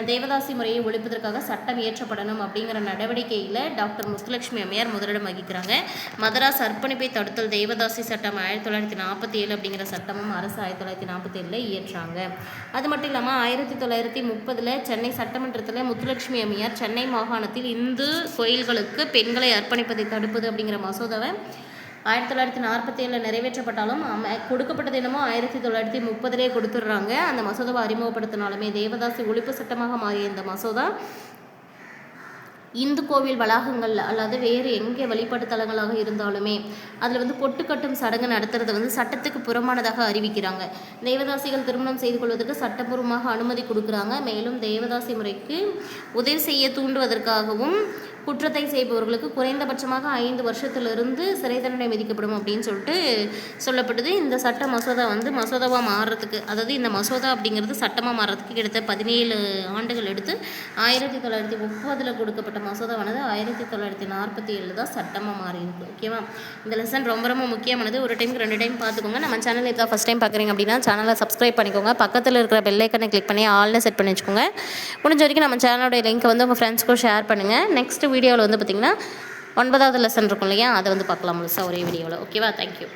தேவதாசி முறையை ஒழிப்பதற்காக சட்டம் இயற்றப்படணும் அப்படிங்கிற நடவடிக்கையில் டாக்டர் முத்துலட்சுமி அம்மையார் முதலிடம் வகிக்கிறாங்க. மதராஸ் அர்ப்பணிப்பை தடுத்தல் தேவதாசி சட்டம் 1947 அப்படிங்கிற சட்டமும் அரசு 1947 இயற்றாங்க. அது மட்டும் இல்லாமல் 1930 சென்னை சட்டமன்றத்தில் முத்துலட்சுமி அம்மையார் சென்னை மாகாணத்தில் இந்து கோயில்களுக்கு பெண்களை அர்ப்பணிப்பதை தடுப்பது அப்படிங்கிற மசோதாவை 1947 நிறைவேற்றப்பட்டாலும் கொடுக்கப்பட்டது என்னமோ 1930 கொடுத்துட்றாங்க. அந்த மசோதாவை அறிமுகப்படுத்தினாலுமே தேவதாசி ஒழிப்பு சட்டமாக மாறிய இந்த மசோதா இந்து கோவில் வளாகங்கள் அல்லது வேறு எங்கே வழிபாட்டு தலங்களாக இருந்தாலுமே அதில் வந்து பொட்டு கட்டும் சடங்கு நடத்துறது வந்து சட்டத்துக்கு புறமானதாக அறிவிக்கிறாங்க. தேவதாசிகள் திருமணம் செய்து கொள்வதற்கு சட்டப்பூர்வமாக அனுமதி கொடுக்குறாங்க. மேலும் தேவதாசி முறைக்கு உதவி செய்ய தூண்டுவதற்காகவும் குற்றத்தை செய்பவர்களுக்கு குறைந்தபட்சமாக 5 வருஷத்திலிருந்து சிறை தண்டனை விதிக்கப்படும் அப்படின்னு சொல்லிட்டு சொல்லப்படுது. இந்த சட்ட மசோதா வந்து மசோதாவாக மாறுறதுக்கு, அதாவது இந்த மசோதா அப்படிங்கிறது சட்டமாக மாறுறதுக்கு கிட்டத்தட்ட 17 ஆண்டுகள் எடுத்து 1930 கொடுக்கப்பட்ட மசோதாவானது 1947 தான் சட்டமாக மாறி இருக்கு. ஓகேவா? இந்த லெசன் ரொம்ப ரொம்ப முக்கியமானது. ஒரு டைமுக்கு 2 டைம் பார்த்துக்கோங்க. நம்ம சேனல் இதான் ஃபஸ்ட் டைம் பார்க்குறீங்க அப்படின்னா சேனலை சப்ஸ்கிரைப் பண்ணிக்கோங்க. பக்கத்தில் இருக்கிற பெல் ஐக்கனை கிளிக் பண்ணி ஆல்னு செட் பண்ணி வச்சுக்கோங்க. முடிஞ்ச வரைக்கும் நம்ம சேனலோட லிங்க் வந்து உங்கள் ஃப்ரெண்ட்ஸ்க்கும் ஷேர் பண்ணுங்கள். நெக்ஸ்ட் வீடியோவில் வந்து பார்த்திங்கன்னா 9வது லெசன் இருக்கும் இல்லையா, அதை வந்து பார்க்கலாம் முழுசாக ஒரே வீடியோவில். ஓகேவா? தேங்க்யூ.